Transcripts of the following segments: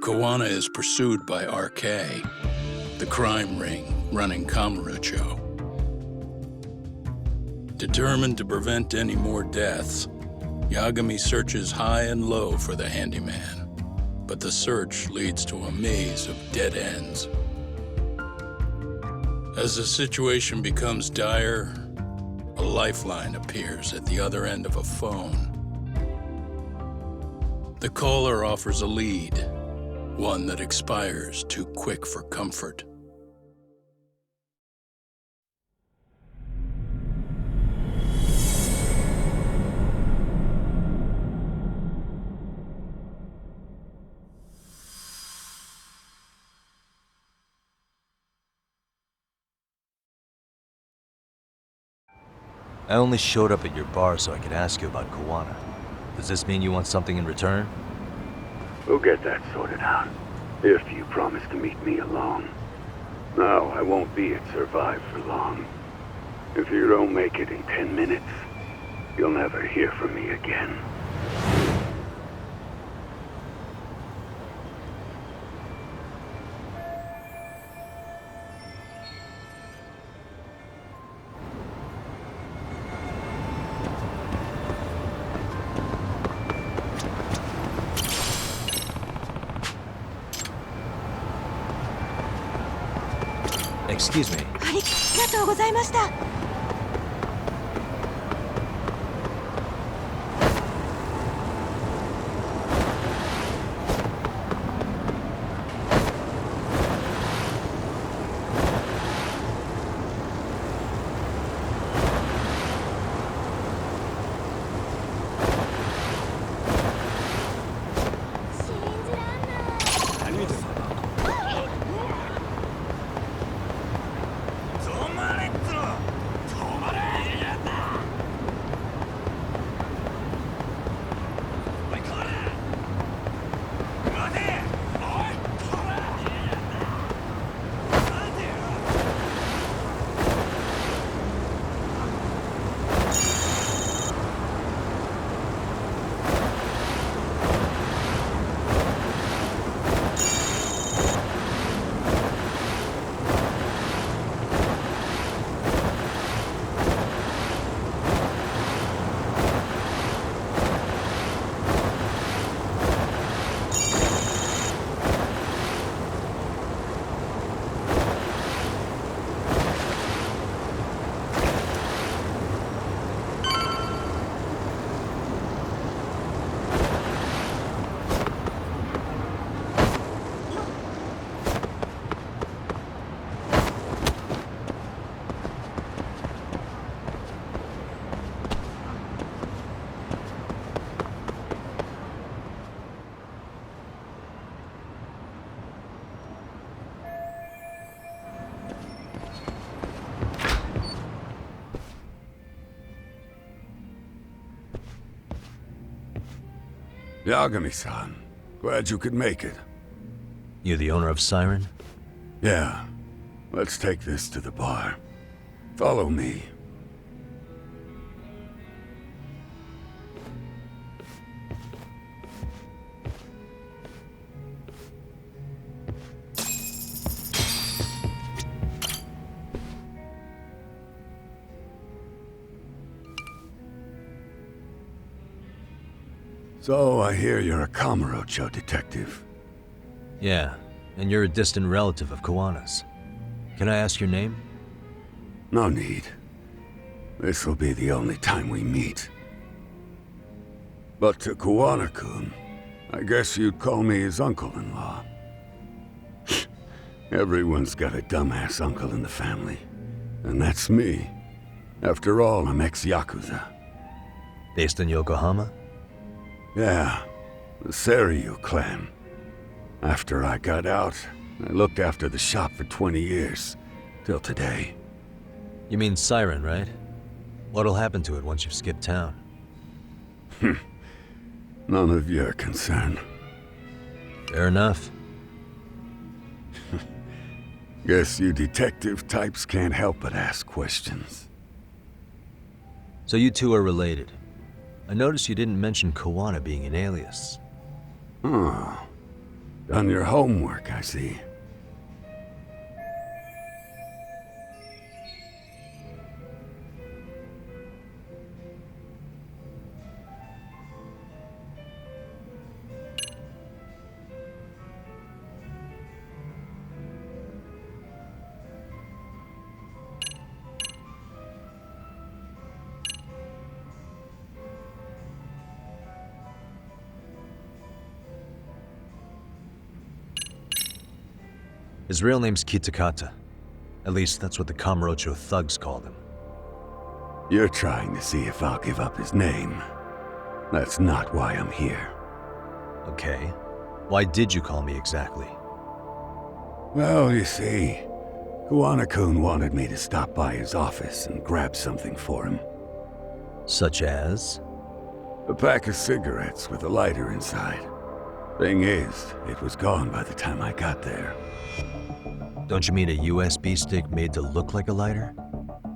Kawana is pursued by RK, the crime ring running Kamurocho. Determined to prevent any more deaths, Yagami searches high and low for the handyman, but the search leads to a maze of dead ends. As the situation becomes dire, a lifeline appears at the other end of a phone. The caller offers a lead, one that expires too quick for comfort. I only showed up at your bar so I could ask you about Kawana. Does this mean you want something in return? We'll get that sorted out, if you promise to meet me alone. No, I won't be at Survive for long. If you don't make it in 10 minutes, you'll never hear from me again. Excuse me. ありがとうございました。Yagami-san, glad you could make it. You the owner of Siren? Yeah, let's take this to the bar. Follow me. So, I hear you're a Kamurocho detective. Yeah, and you're a distant relative of Kawana's. Can I ask your name? No need. This'll be the only time we meet. But to Kawana-kun, I guess you'd call me his uncle-in-law. Everyone's got a dumbass uncle in the family. And that's me. After all, I'm ex-Yakuza. Based in Yokohama? Yeah, the Seiryu clan. After I got out, I looked after the shop for 20 years. Till today. You mean Siren, right? What'll happen to it once you've skipped town? None of your concern. Fair enough. Guess you detective types can't help but ask questions. So you two are related. I noticed you didn't mention Kawana being an alias. Oh. Done your homework, I see. His real name's Kitakata. At least that's what the Kamurocho thugs called him. You're trying to see if I'll give up his name. That's not why I'm here. Okay. Why did you call me exactly? Well, you see, Kuwana-kun wanted me to stop by his office and grab something for him. Such as? A pack of cigarettes with a lighter inside. Thing is, it was gone by the time I got there. Don't you mean a USB stick made to look like a lighter?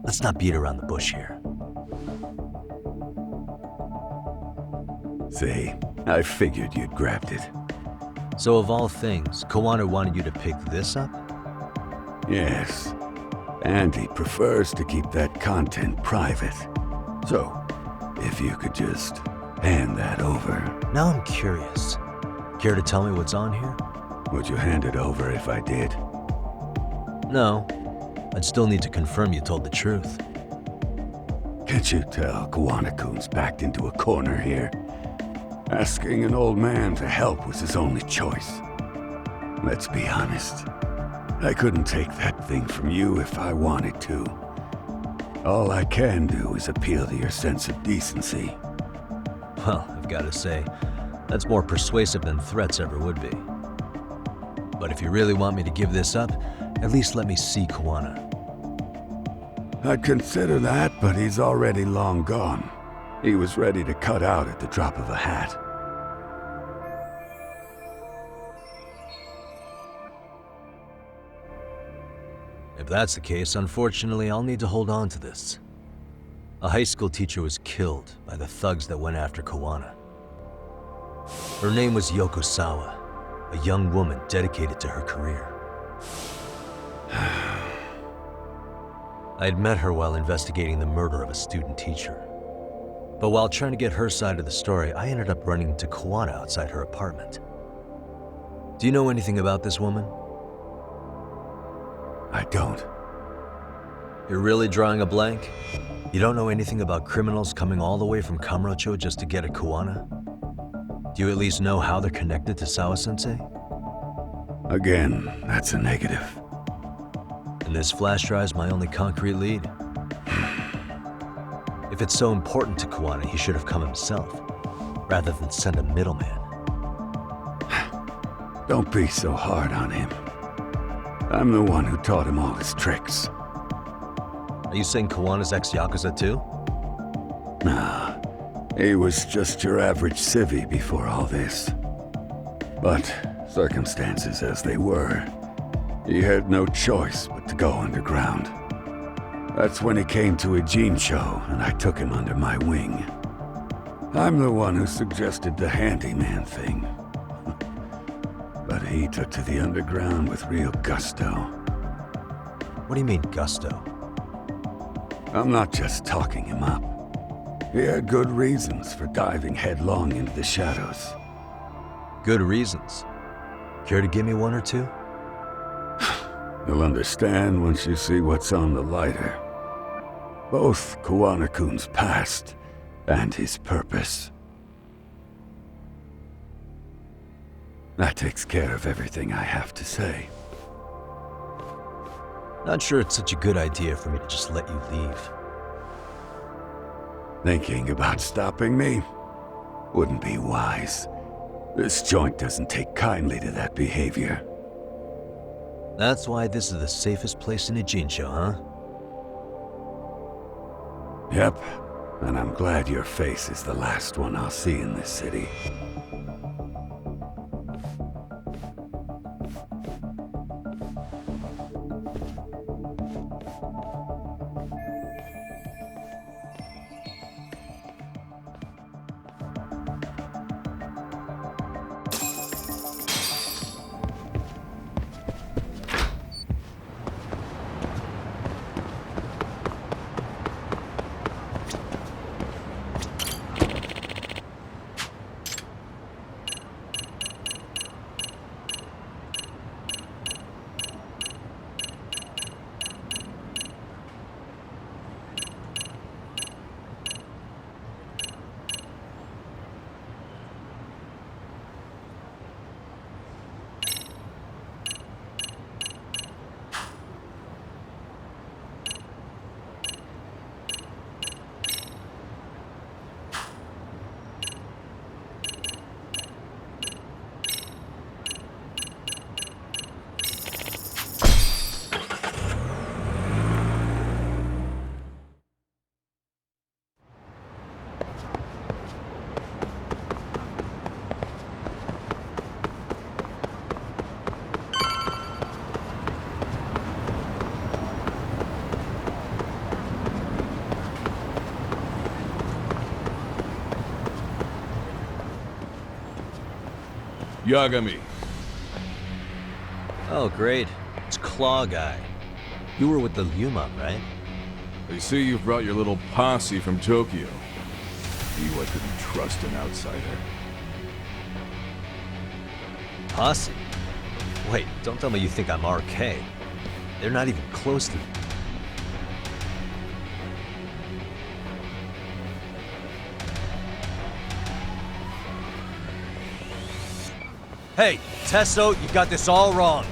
Let's not beat around the bush here. See, I figured you'd grabbed it. So of all things, Kawana wanted you to pick this up? Yes. And he prefers to keep that content private. So, if you could just hand that over. Now I'm curious. Care to tell me what's on here? Would you hand it over if I did? No. I'd still need to confirm you told the truth. Can't you tell Kuwana-kun's backed into a corner here? Asking an old man to help was his only choice. Let's be honest. I couldn't take that thing from you if I wanted to. All I can do is appeal to your sense of decency. Well, I've got to say, that's more persuasive than threats ever would be. But if you really want me to give this up, at least let me see Kawana. I'd consider that, but he's already long gone. He was ready to cut out at the drop of a hat. If that's the case, unfortunately, I'll need to hold on to this. A high school teacher was killed by the thugs that went after Kawana. Her name was Yoko Sawa, a young woman dedicated to her career. I had met her while investigating the murder of a student teacher. But while trying to get her side of the story, I ended up running into Kawana outside her apartment. Do you know anything about this woman? I don't. You're really drawing a blank? You don't know anything about criminals coming all the way from Kamurocho just to get at Kawana? Do you at least know how they're connected to Sawa-sensei? Again, that's a negative. And this flash drive's my only concrete lead. If it's so important to Kawana, he should have come himself, rather than send a middleman. Don't be so hard on him. I'm the one who taught him all his tricks. Are you saying Kawana's ex-Yakuza too? Nah, he was just your average civvy before all this. But circumstances as they were, he had no choice but to go underground. That's when he came to a Ijincho, and I took him under my wing. I'm the one who suggested the handyman thing. But he took to the underground with real gusto. What do you mean, gusto? I'm not just talking him up. He had good reasons for diving headlong into the shadows. Good reasons. Care to give me one or two? You'll understand once you see what's on the lighter. Both Kuwana-kun's past and his purpose. That takes care of everything I have to say. Not sure it's such a good idea for me to just let you leave. Thinking about stopping me? Wouldn't be wise. This joint doesn't take kindly to that behavior. That's why this is the safest place in Ijincho, huh? Yep, and I'm glad your face is the last one I'll see in this city. Yagami. Oh, great. It's Claw Guy. You were with the Yuma, right? They say you've brought your little posse from Tokyo. You, I couldn't trust an outsider. Posse? Wait, don't tell me you think I'm RK. They're not even close to me. Hey, Testo, you got this all wrong.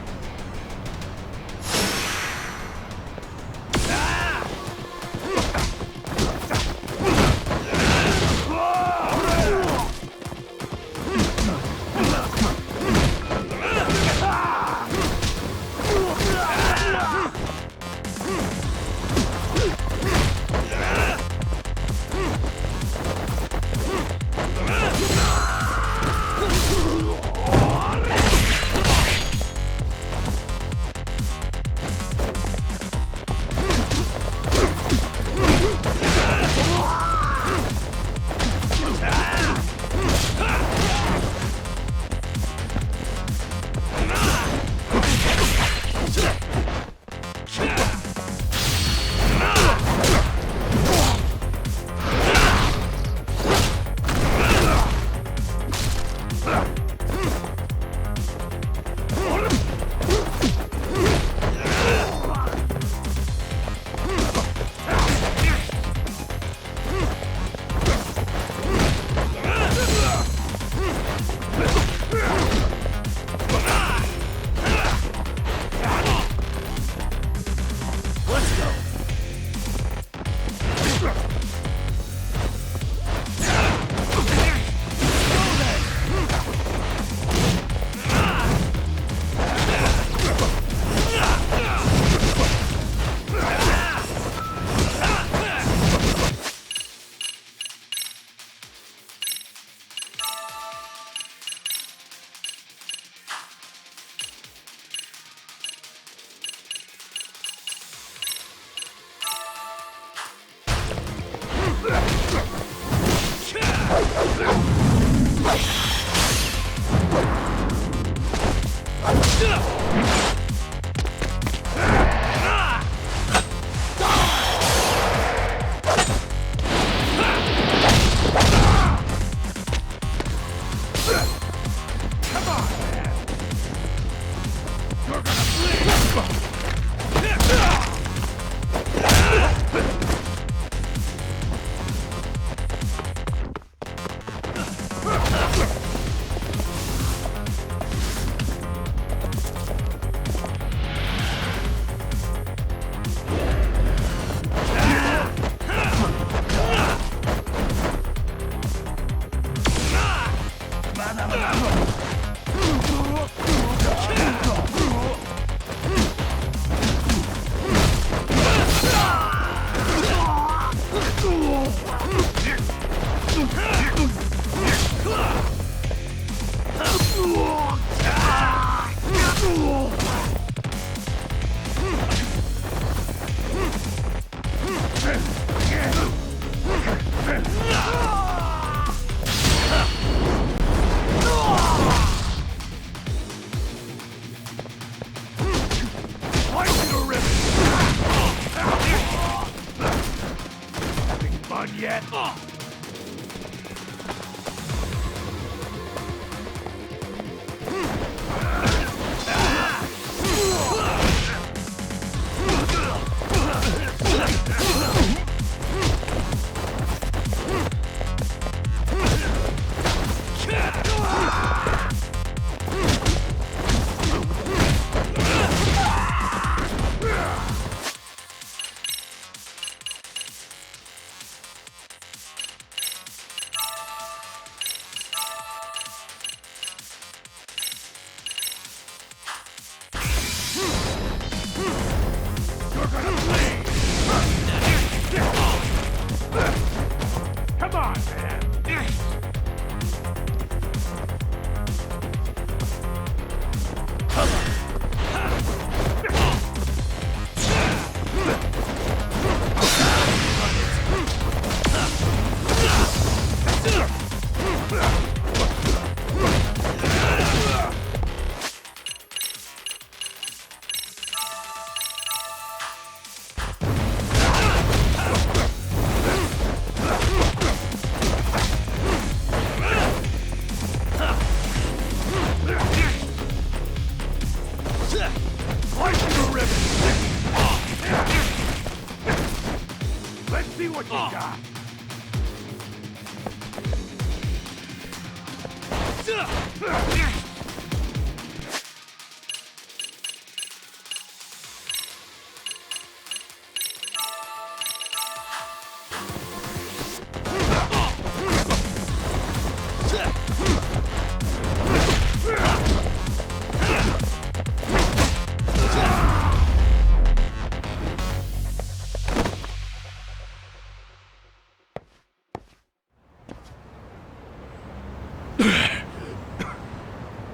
Let's see what you got.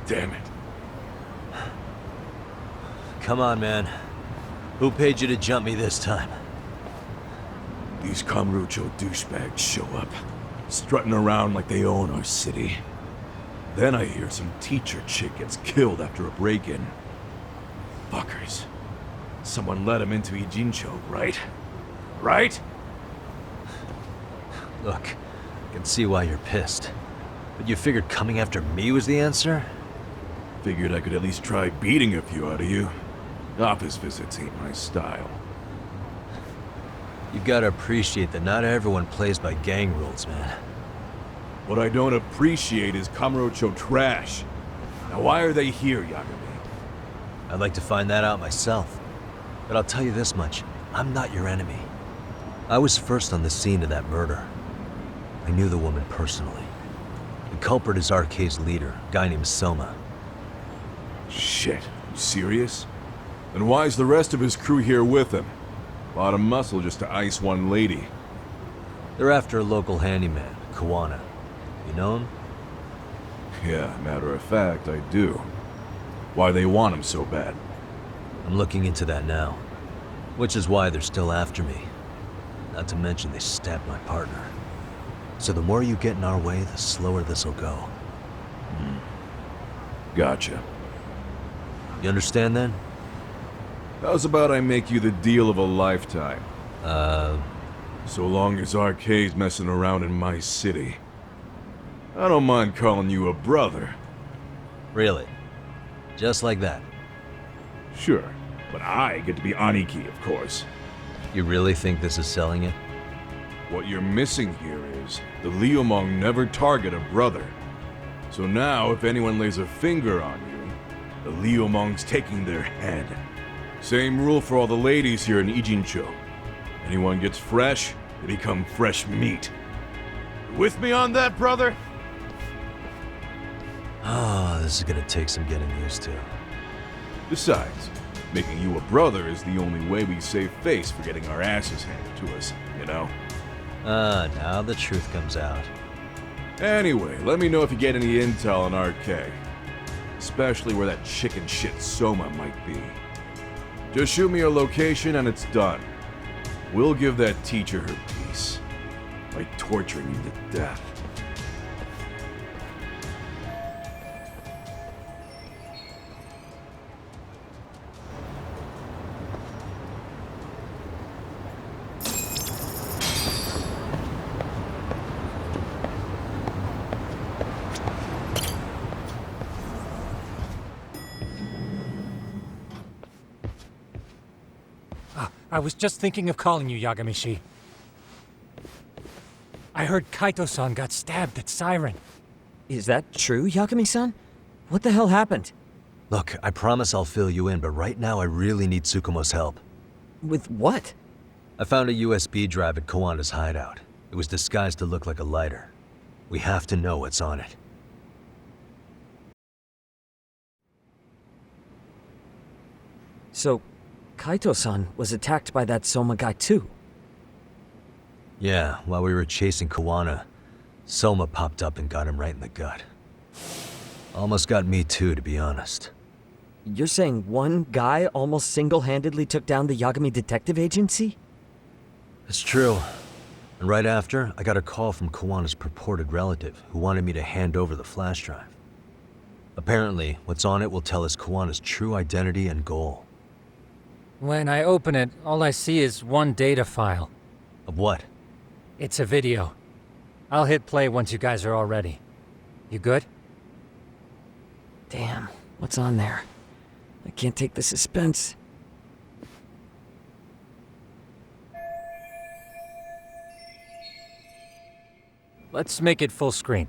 Damn it. Come on, man. Who paid you to jump me this time? These Kamurocho douchebags show up, strutting around like they own our city. Then I hear some teacher chick gets killed after a break-in. Fuckers. Someone let him into Ijincho, right? Right? Look, I can see why you're pissed. But you figured coming after me was the answer? Figured I could at least try beating a few out of you. Office visits ain't my style. You gotta appreciate that not everyone plays by gang rules, man. What I don't appreciate is Kamurocho trash. Now why are they here, Yagami? I'd like to find that out myself. But I'll tell you this much, I'm not your enemy. I was first on the scene of that murder. I knew the woman personally. The culprit is RK's leader, a guy named Soma. Shit, you serious? Then why's the rest of his crew here with him? A lot of muscle just to ice one lady. They're after a local handyman, Kawana. You know him? Yeah, matter of fact, I do. Why they want him so bad? I'm looking into that now. Which is why they're still after me. Not to mention they stabbed my partner. So the more you get in our way, the slower this'll go. Gotcha. You understand then? How's about I make you the deal of a lifetime? So long as RK's messing around in my city. I don't mind calling you a brother. Really? Just like that? Sure, but I get to be Aniki, of course. You really think this is selling it? What you're missing here is the Liumong never target a brother. So now, if anyone lays a finger on you, the Liumong's taking their head. Same rule for all the ladies here in Ijincho. Anyone gets fresh, they become fresh meat. With me on that, brother? Oh, this is gonna take some getting used to. Besides, making you a brother is the only way we save face for getting our asses handed to us, you know? Now the truth comes out. Anyway, let me know if you get any intel on RK. Especially where that chicken shit Soma might be. Just shoot me a location and it's done. We'll give that teacher her peace. By torturing you to death. I was just thinking of calling you, Yagami-shi. I heard Kaito-san got stabbed at Siren. Is that true, Yagami-san? What the hell happened? Look, I promise I'll fill you in, but right now I really need Tsukumo's help. With what? I found a USB drive at Kawana's hideout. It was disguised to look like a lighter. We have to know what's on it. So, Kaito-san was attacked by that Soma guy too? Yeah, while we were chasing Kawana, Soma popped up and got him right in the gut. Almost got me too, to be honest. You're saying one guy almost single-handedly took down the Yagami Detective Agency? It's true. And right after, I got a call from Kawana's purported relative who wanted me to hand over the flash drive. Apparently, what's on it will tell us Kawana's true identity and goal. When I open it, all I see is one data file. Of what? It's a video. I'll hit play once you guys are all ready. You good? Damn, what's on there? I can't take the suspense. Let's make it full screen.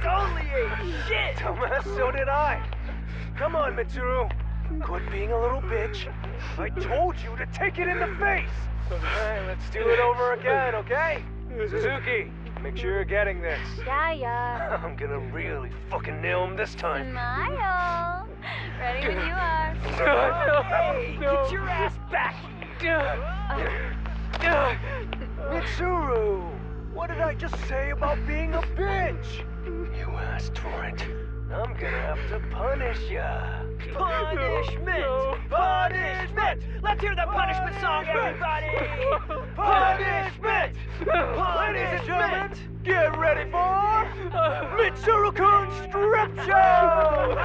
Totally ate shit! Dumbass, so did I. Come on, Mitsuru. Quit being a little bitch. I told you to take it in the face! Alright, let's do it over again, okay? Suzuki, make sure you're getting this. Yeah. I'm gonna really fucking nail him this time. Smile. Ready when you are. Hey, get your ass back! Mitsuru! What did I just say about being a bitch? You asked for it. I'm gonna have to punish ya. Punishment! Punishment! Let's hear the punishment song, everybody! Punishment! Ladies and gentlemen, get ready for Mitsuru-kun Strip Show!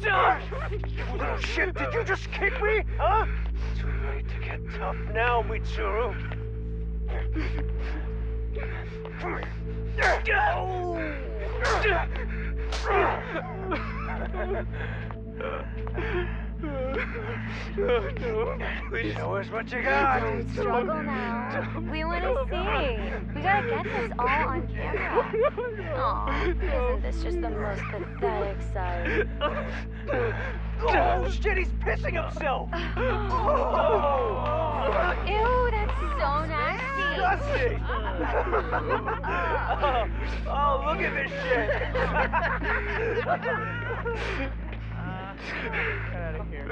Stop! You little shit, did you just kick me? Huh? Too late to get tough now, Mitsuru. Come here. Show us what you got. Don't struggle now. We want to see. We gotta get this all on camera. Aw, isn't this just the most pathetic sight? Oh shit, he's pissing himself. Ew, that's so nasty. Disgusting. Oh, look at this shit. Get out of here.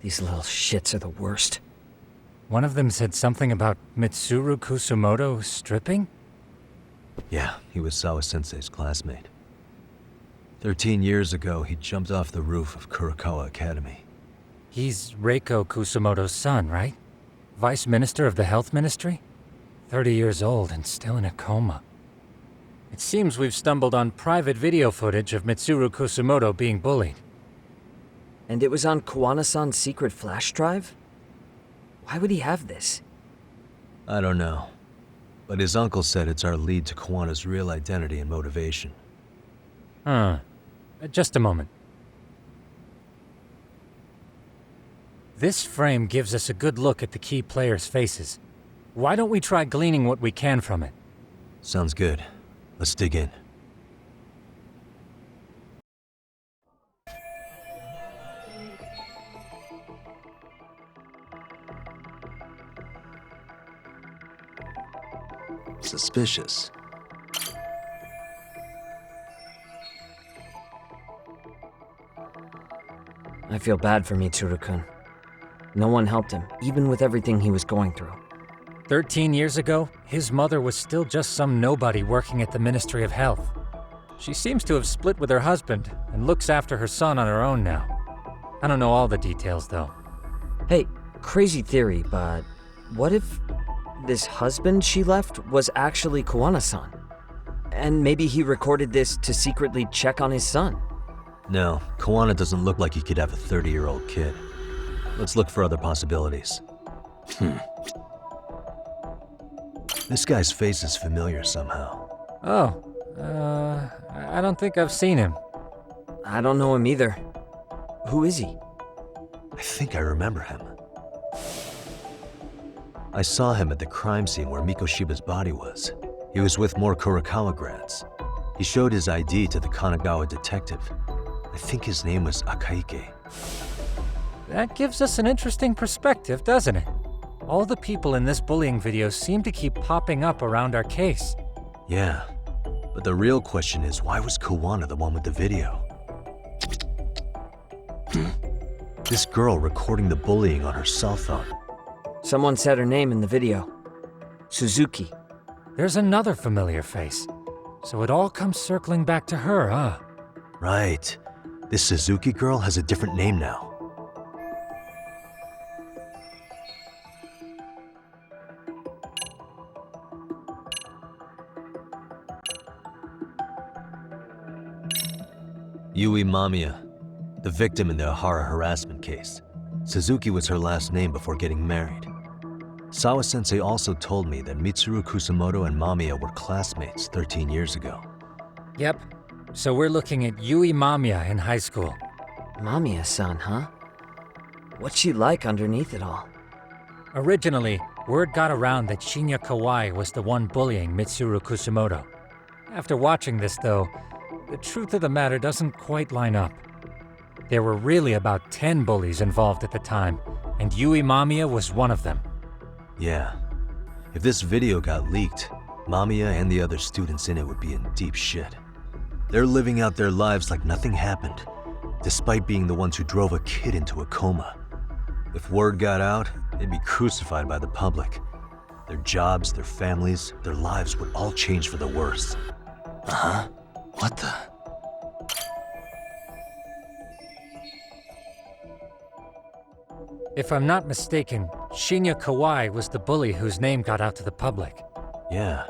These little shits are the worst. One of them said something about Mitsuru Kusumoto stripping? Yeah, he was Sawa-sensei's classmate. 13 years ago, he jumped off the roof of Kurokawa Academy. He's Reiko Kusumoto's son, right? Vice Minister of the Health Ministry? 30 years old and still in a coma. It seems we've stumbled on private video footage of Mitsuru Kusumoto being bullied. And it was on Kawana-san's secret flash drive? Why would he have this? I don't know. But his uncle said it's our lead to Kawana's real identity and motivation. Huh. Just a moment. This frame gives us a good look at the key players' faces. Why don't we try gleaning what we can from it? Sounds good. Let's dig in. Suspicious. I feel bad for Mitsuru-kun. No one helped him, even with everything he was going through. 13 years ago, his mother was still just some nobody working at the Ministry of Health. She seems to have split with her husband and looks after her son on her own now. I don't know all the details, though. Hey, crazy theory, but what if this husband she left was actually Kawana-san? And maybe he recorded this to secretly check on his son? No, Kawana doesn't look like he could have a 30-year-old kid. Let's look for other possibilities. This guy's face is familiar somehow. Oh, I don't think I've seen him. I don't know him either. Who is he? I think I remember him. I saw him at the crime scene where Mikoshiba's body was. He was with more Kurokawa grads. He showed his ID to the Kanagawa detective. I think his name was Akaike. That gives us an interesting perspective, doesn't it? All the people in this bullying video seem to keep popping up around our case. Yeah, but the real question is, why was Kawana the one with the video? This girl recording the bullying on her cell phone. Someone said her name in the video. Suzuki. There's another familiar face. So it all comes circling back to her, huh? Right. This Suzuki girl has a different name now. Yui Mamiya, the victim in the Ohara harassment case. Suzuki was her last name before getting married. Sawa-sensei also told me that Mitsuru Kusamoto and Mamiya were classmates 13 years ago. Yep. So we're looking at Yui Mamiya in high school. Mamiya-san, huh? What's she like underneath it all? Originally, word got around that Shinya Kawai was the one bullying Mitsuru Kusamoto. After watching this, though, the truth of the matter doesn't quite line up. There were really about 10 bullies involved at the time, and Yui Mamiya was one of them. Yeah. If this video got leaked, Mamiya and the other students in it would be in deep shit. They're living out their lives like nothing happened, despite being the ones who drove a kid into a coma. If word got out, they'd be crucified by the public. Their jobs, their families, their lives would all change for the worse. Uh-huh. What the? If I'm not mistaken, Shinya Kawai was the bully whose name got out to the public. Yeah.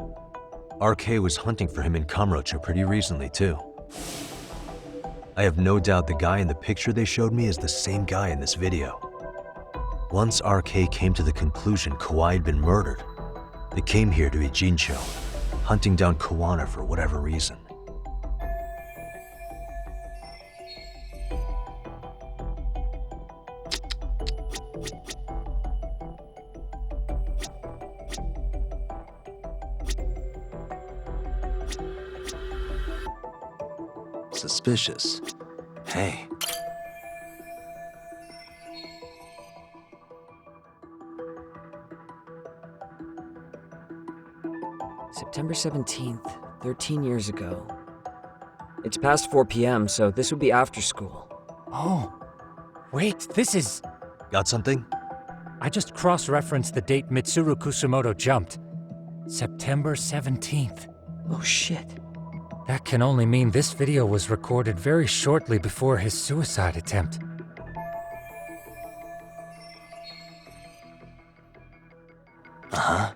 RK was hunting for him in Kamurocho pretty recently, too. I have no doubt the guy in the picture they showed me is the same guy in this video. Once RK came to the conclusion Kawai had been murdered, they came here to Ijincho, hunting down Kawana for whatever reason. Suspicious. Hey. September 17th, 13 years ago. It's past 4 p.m., so this would be after school. Oh, wait, this is... Got something? I just cross-referenced the date Mitsuru Kusamoto jumped. September 17th. Oh shit. That can only mean this video was recorded very shortly before his suicide attempt. Uh-huh.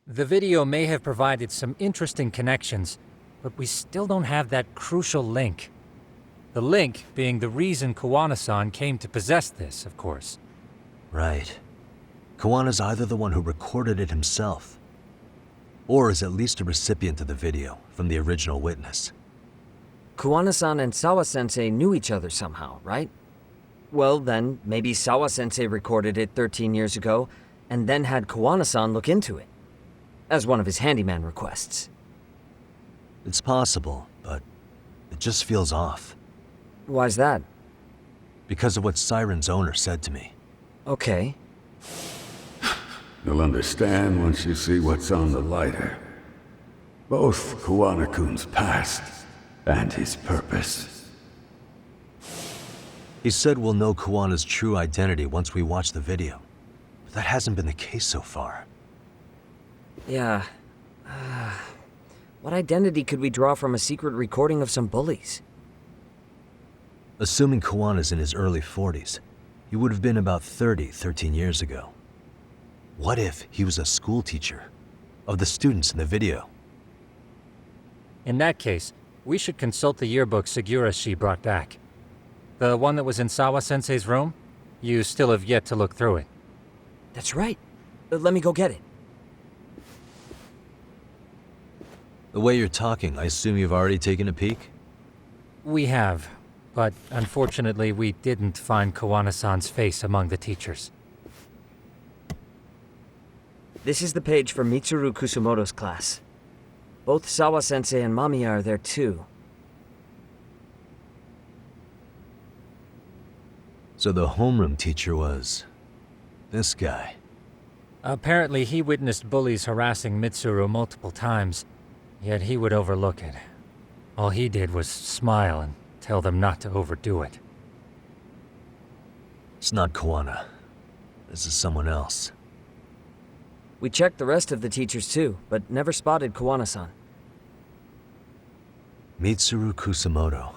The video may have provided some interesting connections, but we still don't have that crucial link. The link being the reason Kawana-san came to possess this, of course. Right. Kawana's either the one who recorded it himself, or is at least a recipient of the video from the original witness. Kawana-san and Sawa-sensei knew each other somehow, right? Well, then, maybe Sawa-sensei recorded it 13 years ago, and then had Kawana-san look into it, as one of his handyman requests. It's possible, but it just feels off. Why's that? Because of what Siren's owner said to me. Okay. You'll understand once you see what's on the lighter. Both Kawana-kun's past and his purpose. He said we'll know Kawana's true identity once we watch the video, but that hasn't been the case so far. Yeah. What identity could we draw from a secret recording of some bullies? Assuming Kawana's in his early 40s, he would have been about 30 13 years ago. What if he was a school teacher of the students in the video? In that case, we should consult the yearbook Segura-shi brought back. The one that was in Sawa-sensei's room? You still have yet to look through it. That's right. Let me go get it. The way you're talking, I assume you've already taken a peek? We have, but unfortunately we didn't find Kawana-san's face among the teachers. This is the page for Mitsuru Kusamoto's class. Both Sawa-sensei and Mamiya are there too. So the homeroom teacher was this guy. Apparently he witnessed bullies harassing Mitsuru multiple times, yet he would overlook it. All he did was smile and tell them not to overdo it. It's not Kawana. This is someone else. We checked the rest of the teachers too, but never spotted Kawana-san. Mitsuru Kusamoto.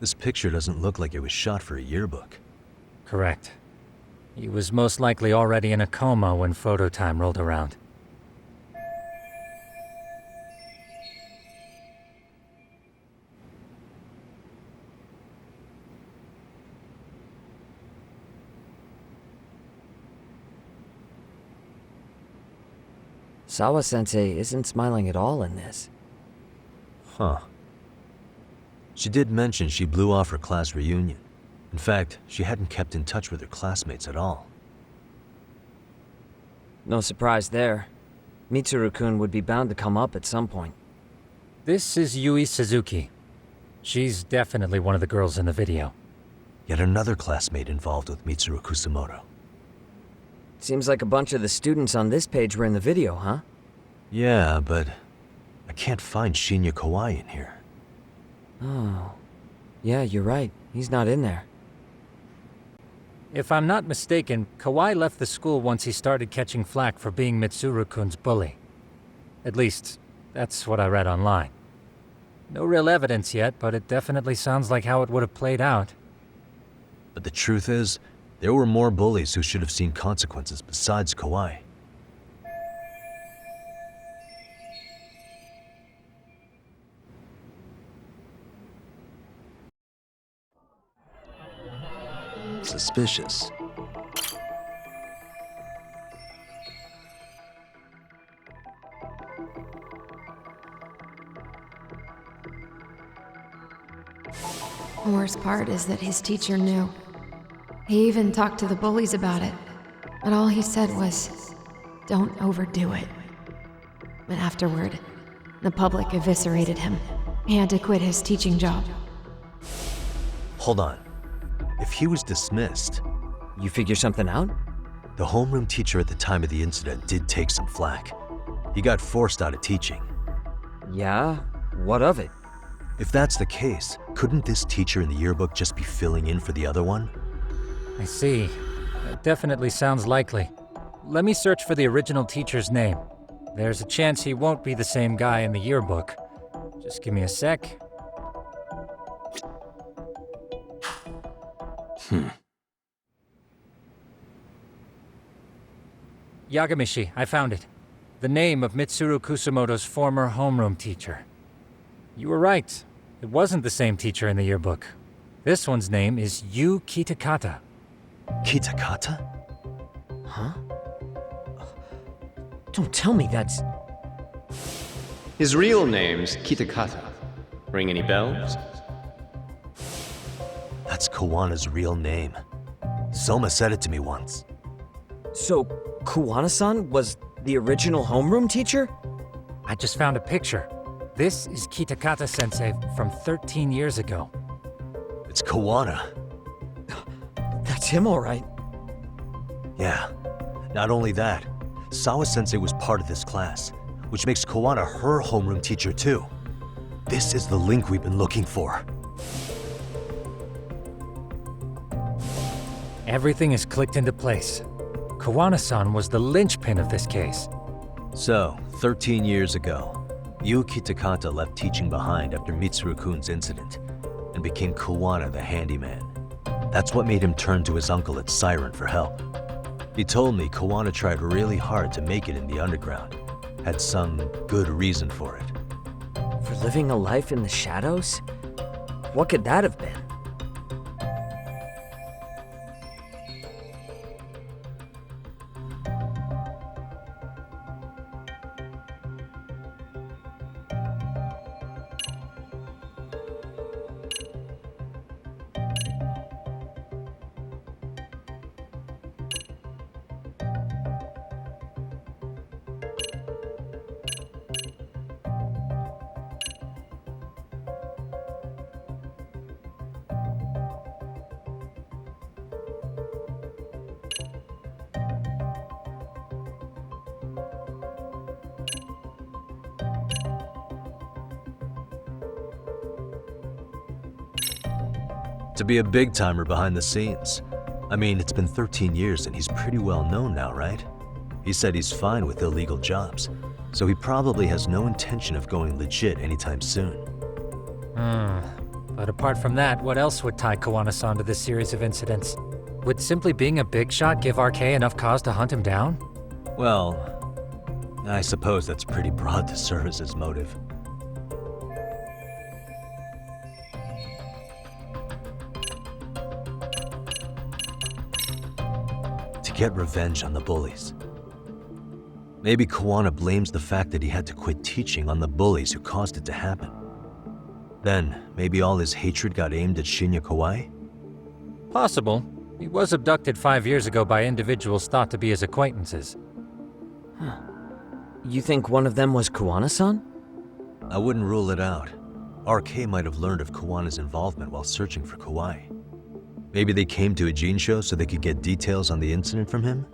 This picture doesn't look like it was shot for a yearbook. Correct. He was most likely already in a coma when photo time rolled around. Sawa-sensei isn't smiling at all in this. Huh. She did mention she blew off her class reunion. In fact, she hadn't kept in touch with her classmates at all. No surprise there. Mitsuru-kun would be bound to come up at some point. This is Yui Suzuki. She's definitely one of the girls in the video. Yet another classmate involved with Mitsuru Kusamoto. Seems like a bunch of the students on this page were in the video, huh? Yeah, but I can't find Shinya Kawai in here. Oh. Yeah, you're right. He's not in there. If I'm not mistaken, Kawai left the school once he started catching flack for being Mitsuru-kun's bully. At least, that's what I read online. No real evidence yet, but it definitely sounds like how it would have played out. But the truth is, there were more bullies who should have seen consequences besides Kawai. Suspicious. The worst part is that his teacher knew. He even talked to the bullies about it, but all he said was, "Don't overdo it." But afterward, the public eviscerated him. He had to quit his teaching job. Hold on. If he was dismissed, You figure something out? the homeroom teacher at the time of the incident did take some flack. He got forced out of teaching. Yeah? What of it? If that's the case, couldn't this teacher in the yearbook just be filling in for the other one? I see. That definitely sounds likely. Let me search for the original teacher's name. There's a chance he won't be the same guy in the yearbook. Just give me a sec. Yagamishi, I found it. The name of Mitsuru Kusamoto's former homeroom teacher. You were right. It wasn't the same teacher in the yearbook. This one's name is Yu Kitakata. Kitakata? Huh? Don't tell me that's... His real name's Kitakata. Ring any bells? That's Kawana's real name. Soma said it to me once. So, Kawana-san was the original homeroom teacher? I just found a picture. This is Kitakata-sensei from 13 years ago. It's Kawana. That's him, all right. Yeah. Not only that, Sawa-sensei was part of this class, which makes Kawana her homeroom teacher too. This is the link we've been looking for. Everything is clicked into place. Kawana-san was the linchpin of this case. So, 13 years ago, Yu Kitakata left teaching behind after Mitsuru-kun's incident and became Kawana the handyman. That's what made him turn to his uncle at Siren for help. He told me Kawana tried really hard to make it in the underground. Had some good reason for it. For living a life in the shadows? What could that have been? To be a big-timer behind the scenes. I mean, it's been 13 years and he's pretty well known now, right? He said he's fine with illegal jobs, so he probably has no intention of going legit anytime soon. But apart from that, what else would tie Kawana-san to this series of incidents? Would simply being a big shot give RK enough cause to hunt him down? Well, I suppose that's pretty broad to serve as his motive. To get revenge on the bullies. Maybe Kawana blames the fact that he had to quit teaching on the bullies who caused it to happen. Then, maybe all his hatred got aimed at Shinya Kawai? Possible. He was abducted 5 years ago by individuals thought to be his acquaintances. You think one of them was Kawana-san? I wouldn't rule it out. RK might have learned of Kawana's involvement while searching for Kawai. Maybe they came to a Jinsho so they could get details on the incident from him?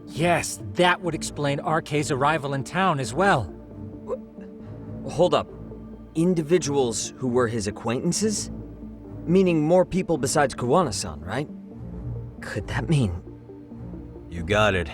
Yes, that would explain RK's arrival in town as well. Hold up. Individuals who were his acquaintances? Meaning more people besides Kawana-san, right? Could that mean... You got it.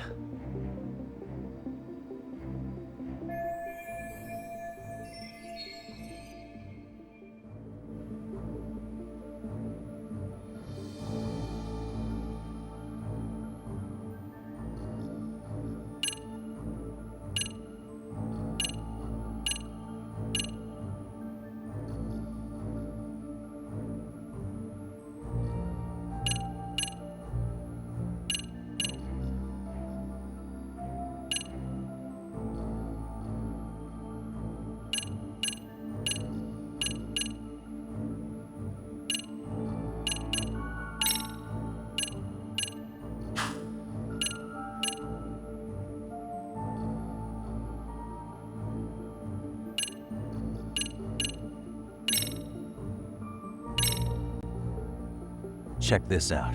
Check this out.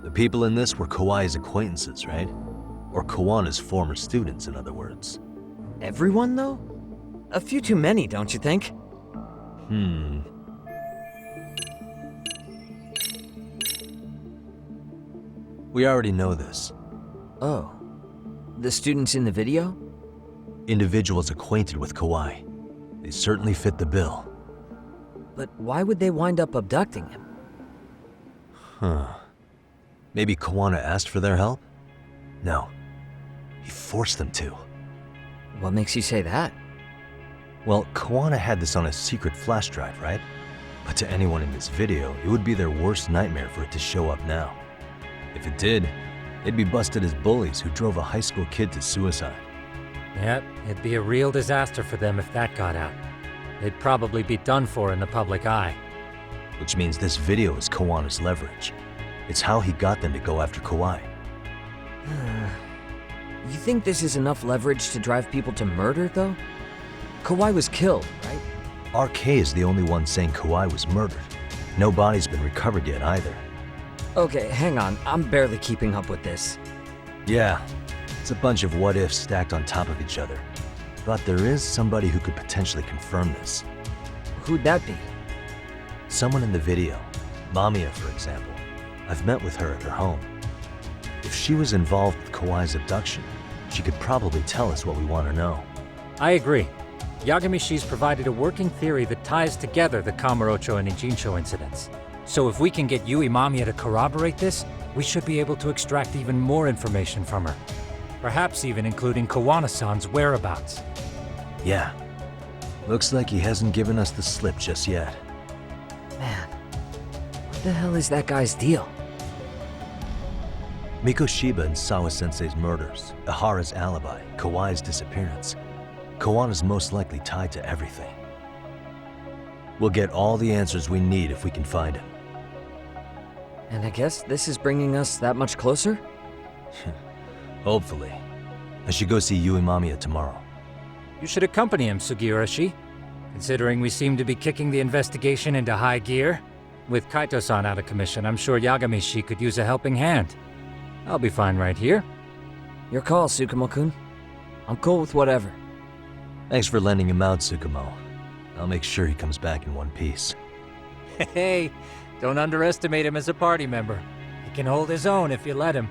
The people in this were Kawai's acquaintances, right? Or Kawana's former students, in other words. Everyone, though? A few too many, don't you think? We already know this. Oh. The students in the video? Individuals acquainted with Kawai. They certainly fit the bill. But why would they wind up abducting him? Maybe Kawana asked for their help? No. He forced them to. What makes you say that? Well, Kawana had this on a secret flash drive, right? But to anyone in this video, it would be their worst nightmare for it to show up now. If it did, they'd be busted as bullies who drove a high school kid to suicide. Yep, it'd be a real disaster for them if that got out. They'd probably be done for in the public eye. Which means this video is Kawana's leverage. It's how he got them to go after Kawai. You think this is enough leverage to drive people to murder, though? Kawai was killed, right? RK is the only one saying Kawai was murdered. No body's been recovered yet either. Okay, hang on. I'm barely keeping up with this. Yeah, it's a bunch of what-ifs stacked on top of each other. But there is somebody who could potentially confirm this. Who'd that be? Someone in the video. Mamiya, for example. I've met with her at her home. If she was involved with Kawai's abduction, she could probably tell us what we want to know. I agree. Yagamishi's provided a working theory that ties together the Kamurocho and Ijincho incidents. So if we can get Yui Mamiya to corroborate this, we should be able to extract even more information from her. Perhaps even including Kawana-san's whereabouts. Yeah. Looks like he hasn't given us the slip just yet. Man, what the hell is that guy's deal? Mikoshiba and Sawa-sensei's murders, Ihara's alibi, Kawai's disappearance. Kawana's most likely tied to everything. We'll get all the answers we need if we can find him. And I guess this is bringing us that much closer? Hopefully. I should go see Yui Mamiya tomorrow. You should accompany him, Sugiurashi. Considering we seem to be kicking the investigation into high gear. With Kaito-san out of commission, I'm sure Yagamishi could use a helping hand. I'll be fine right here. Your call, Tsukumo-kun. I'm cool with whatever. Thanks for lending him out, Tsukumo. I'll make sure he comes back in one piece. Hey, don't underestimate him as a party member. He can hold his own if you let him.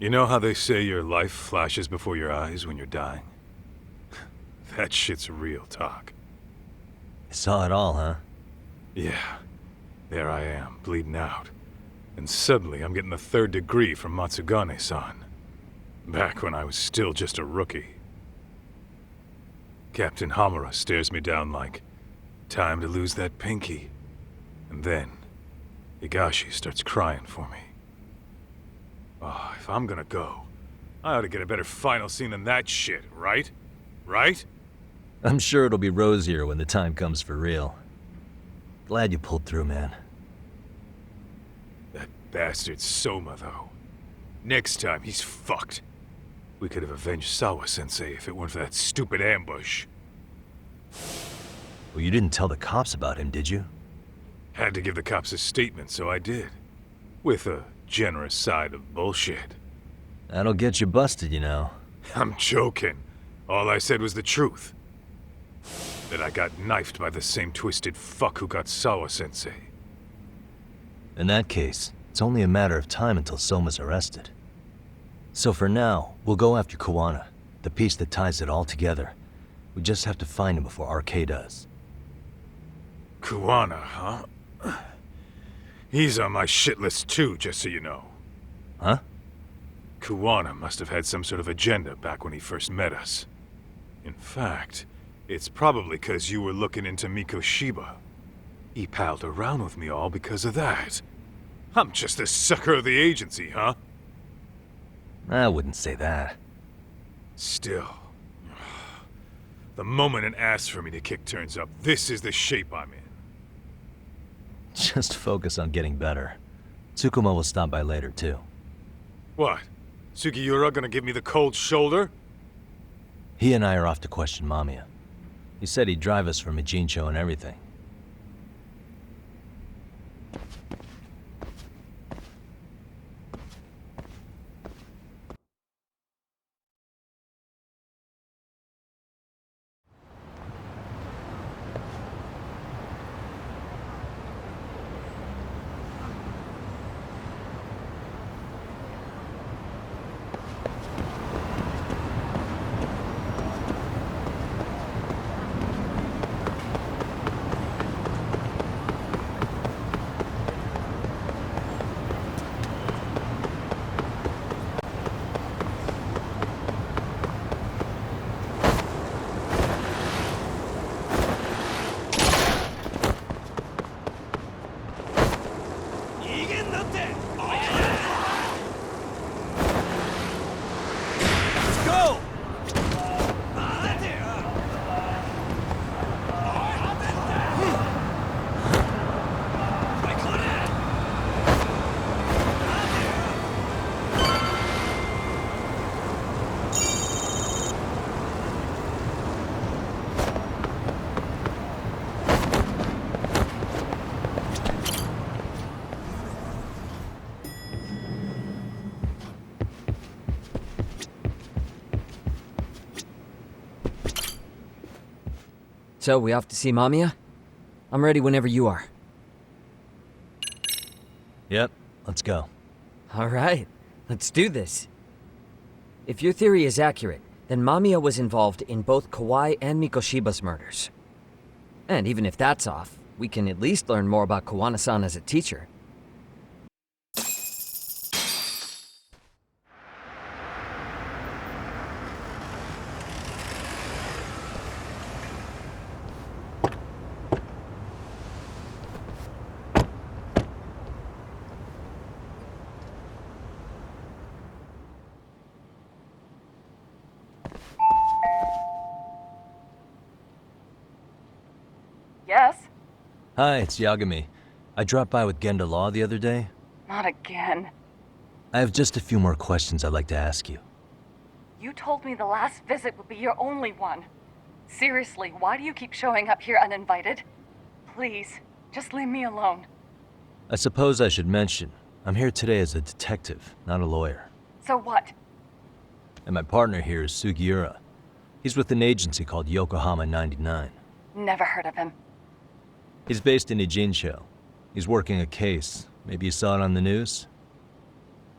You know how they say your life flashes before your eyes when you're dying? That shit's real talk. You saw it all, huh? Yeah. There I am, bleeding out. And suddenly I'm getting the 3rd degree from Matsugane-san. Back when I was still just a rookie. Captain Hamura stares me down like, time to lose that pinky. And then, Higashi starts crying for me. Oh, if I'm gonna go, I ought to get a better final scene than that shit, right? Right? I'm sure it'll be rosier when the time comes for real. Glad you pulled through, man. That bastard Soma, though. Next time, he's fucked. We could have avenged Sawa-sensei if it weren't for that stupid ambush. Well, you didn't tell the cops about him, did you? Had to give the cops a statement, so I did. With a generous side of bullshit. That'll get you busted, you know. I'm joking. All I said was the truth. That I got knifed by the same twisted fuck who got Sawa-sensei. In that case, it's only a matter of time until Soma's arrested. So for now, we'll go after Kawana, the piece that ties it all together. We just have to find him before RK does. Kawana, huh? He's on my shit list too, just so you know. Huh? Kawana must have had some sort of agenda back when he first met us. In fact, it's probably 'cause you were looking into Mikoshiba. He palled around with me all because of that. I'm just a sucker of the agency, huh? I wouldn't say that. Still. The moment an ass for me to kick turns up, this is the shape I'm in. Just focus on getting better. Tsukuma will stop by later, too. What? Sugiura gonna give me the cold shoulder? He and I are off to question Mamiya. He said he'd drive us from Ijincho and everything. So, we off to see Mamiya? I'm ready whenever you are. Yep, let's go. Alright, let's do this. If your theory is accurate, then Mamiya was involved in both Kawai and Mikoshiba's murders. And even if that's off, we can at least learn more about Kawana-san as a teacher. Yes? Hi, it's Yagami. I dropped by with Genda Law the other day. Not again. I have just a few more questions I'd like to ask you. You told me the last visit would be your only one. Seriously, why do you keep showing up here uninvited? Please, just leave me alone. I suppose I should mention, I'm here today as a detective, not a lawyer. So what? And my partner here is Sugiura. He's with an agency called Yokohama 99. Never heard of him. He's based in Ijincho. He's working a case. Maybe you saw it on the news?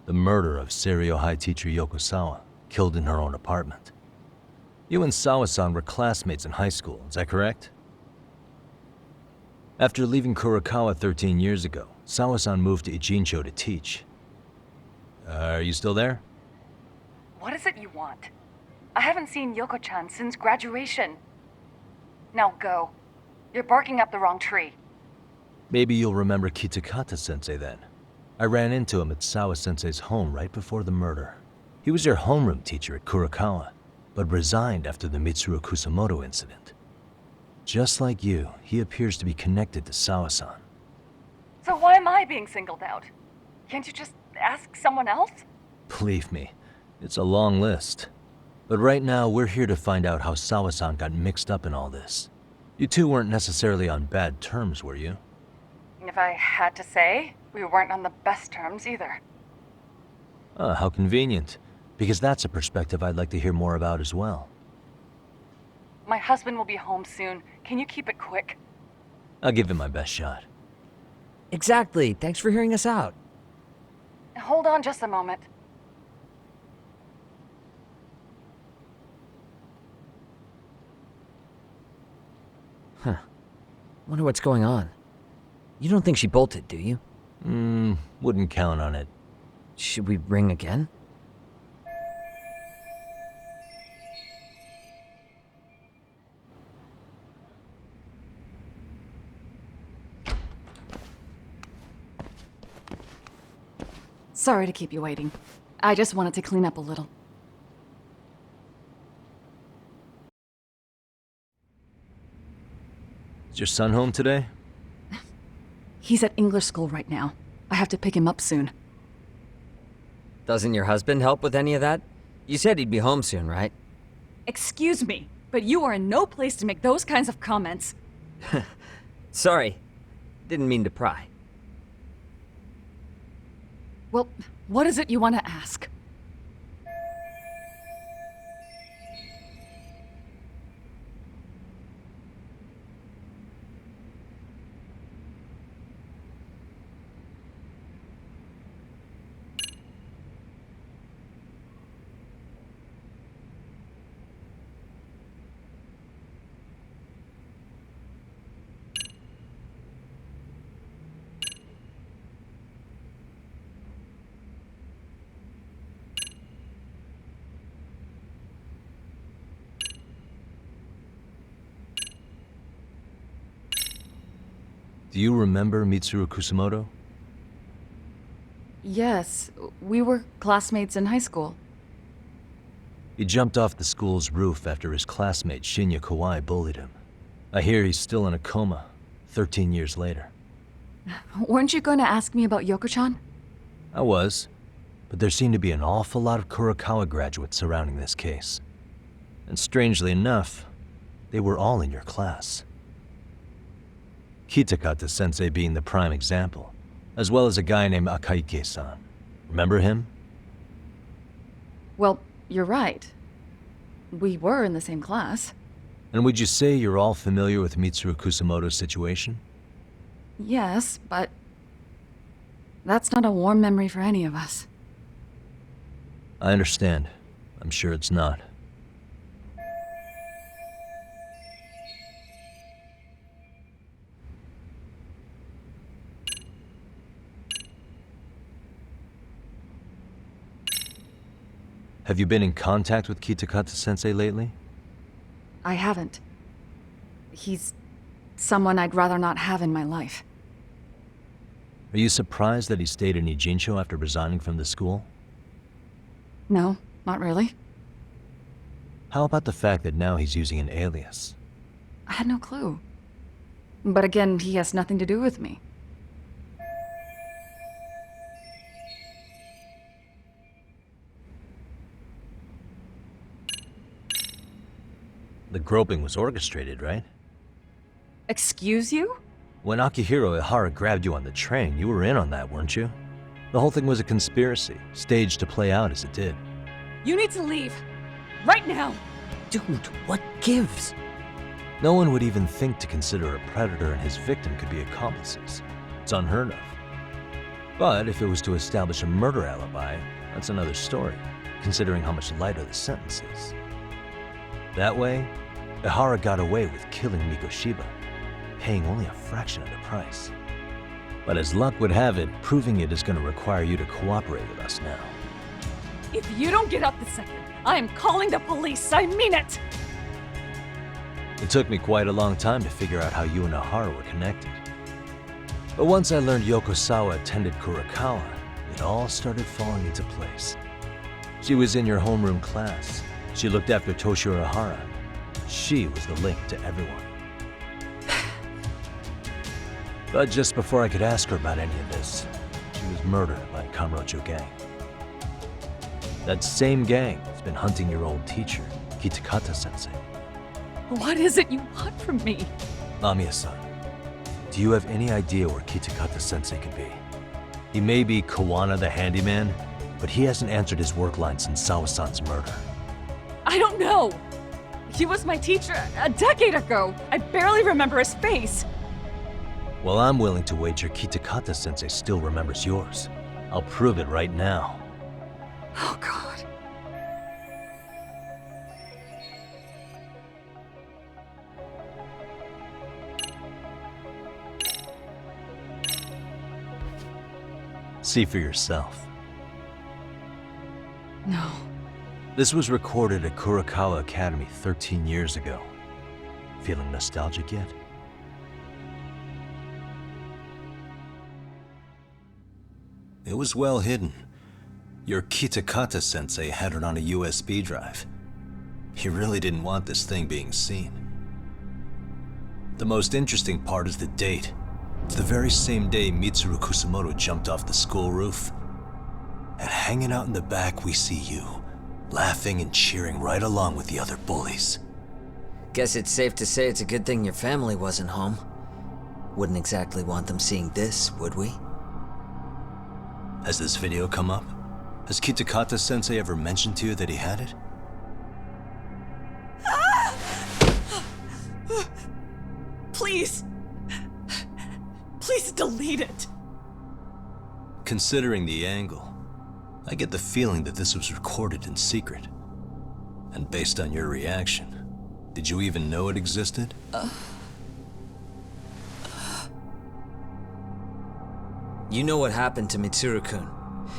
The murder of Seiryo High teacher Yokosawa, killed in her own apartment. You and Sawa-san were classmates in high school, is that correct? After leaving Kurokawa 13 years ago, Sawa-san moved to Ijincho to teach. Are you still there? What is it you want? I haven't seen Yoko-chan since graduation. Now go. You're barking up the wrong tree. Maybe you'll remember Kitakata-sensei then. I ran into him at Sawa-sensei's home right before the murder. He was your homeroom teacher at Kurokawa, but resigned after the Mitsuru Kusamoto incident. Just like you, he appears to be connected to Sawa-san. So why am I being singled out? Can't you just ask someone else? Believe me, it's a long list. But right now, we're here to find out how Sawa-san got mixed up in all this. You two weren't necessarily on bad terms, were you? If I had to say, we weren't on the best terms either. How convenient. Because that's a perspective I'd like to hear more about as well. My husband will be home soon. Can you keep it quick? I'll give it my best shot. Exactly. Thanks for hearing us out. Hold on just a moment. Huh. Wonder what's going on. You don't think she bolted, do you? Wouldn't count on it. Should we ring again? Sorry to keep you waiting. I just wanted to clean up a little. Is your son home today? He's at English school right now. I have to pick him up soon. Doesn't your husband help with any of that? You said he'd be home soon, right? Excuse me, but you are in no place to make those kinds of comments. Sorry. Didn't mean to pry. Well, what is it you want to ask? Do you remember Mitsuru Kusamoto? Yes, we were classmates in high school. He jumped off the school's roof after his classmate Shinya Kawai bullied him. I hear he's still in a coma, 13 years later. Weren't you going to ask me about Yoko-chan? I was, but there seemed to be an awful lot of Kurokawa graduates surrounding this case. And strangely enough, they were all in your class. Kitakata-sensei being the prime example, as well as a guy named Akaike-san. Remember him? Well, you're right. We were in the same class. And would you say you're all familiar with Mitsuru Kusamoto's situation? Yes, but that's not a warm memory for any of us. I understand. I'm sure it's not. Have you been in contact with Kitakata-sensei lately? I haven't. He's someone I'd rather not have in my life. Are you surprised that he stayed in Ijincho after resigning from the school? No, not really. How about the fact that now he's using an alias? I had no clue. But again, he has nothing to do with me. The groping was orchestrated, right? Excuse you? When Akihiro Ihara grabbed you on the train, you were in on that, weren't you? The whole thing was a conspiracy, staged to play out as it did. You need to leave. Right now. Dude, what gives? No one would even think to consider a predator and his victim could be accomplices. It's unheard of. But if it was to establish a murder alibi, that's another story, considering how much lighter the sentence is. That way, Ihara got away with killing Mikoshiba, paying only a fraction of the price. But as luck would have it, proving it is going to require you to cooperate with us now. If you don't get up this second, I am calling the police. I mean it! It took me quite a long time to figure out how you and Ihara were connected. But once I learned Yokosawa attended Kurakawa, it all started falling into place. She was in your homeroom class. She looked after Toshiro Ihara. She was the link to everyone. But just before I could ask her about any of this, she was murdered by Kamurocho gang. That same gang has been hunting your old teacher, Kitakata-sensei. What is it you want from me? Amiya-san, do you have any idea where Kitakata-sensei could be? He may be Kawana the handyman, but he hasn't answered his work line since Sawa-san's murder. I don't know. He was my teacher a decade ago. I barely remember his face. Well, I'm willing to wager Kitakata-sensei still remembers yours. I'll prove it right now. Oh, God. See for yourself. No. This was recorded at Kurakawa Academy 13 years ago. Feeling nostalgic yet? It was well hidden. Your Kitakata-sensei had it on a USB drive. He really didn't want this thing being seen. The most interesting part is the date. It's the very same day Mitsuru Kusamoto jumped off the school roof. And hanging out in the back, we see you, laughing and cheering right along with the other bullies. Guess it's safe to say it's a good thing your family wasn't home. Wouldn't exactly want them seeing this, would we? Has this video come up? Has Kitakata-sensei ever mentioned to you that he had it? Please. Please delete it. Considering the angle, I get the feeling that this was recorded in secret. And based on your reaction, did you even know it existed? You know what happened to Mitsuru-kun.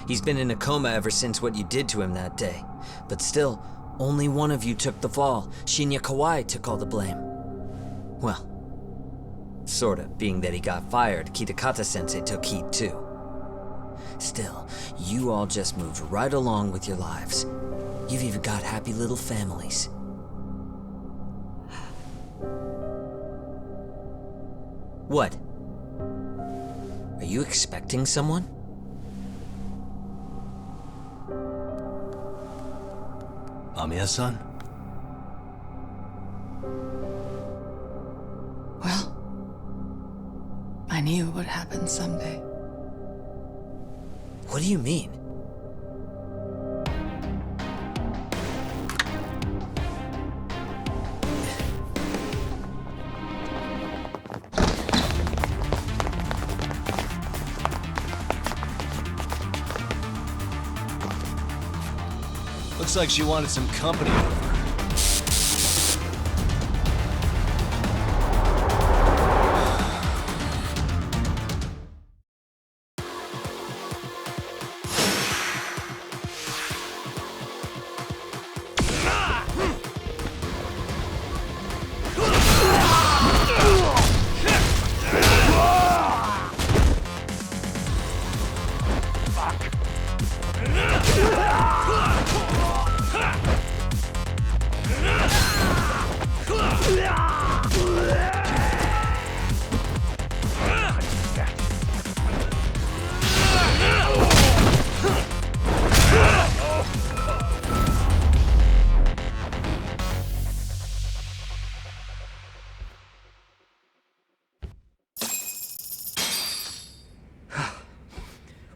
He's been in a coma ever since what you did to him that day. But still, only one of you took the fall. Shinya Kawai took all the blame. Well, sorta, being that he got fired, Kitakata-sensei took heat too. Still, you all just moved right along with your lives. You've even got happy little families. What? Are you expecting someone? Amiya-san? Well, I knew it would happen someday. What do you mean? Looks like she wanted some company over.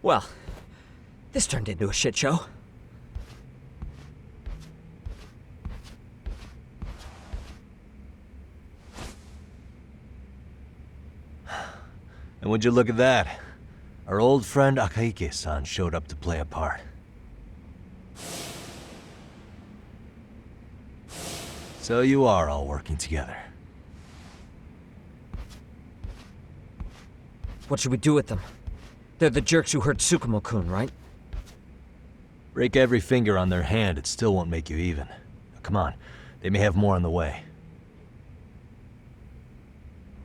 Well, this turned into a shit show. And would you look at that? Our old friend Akaike-san showed up to play a part. So you are all working together. What should we do with them? They're the jerks who hurt Tsukumo-kun, right? Break every finger on their hand, it still won't make you even. Come on, they may have more on the way.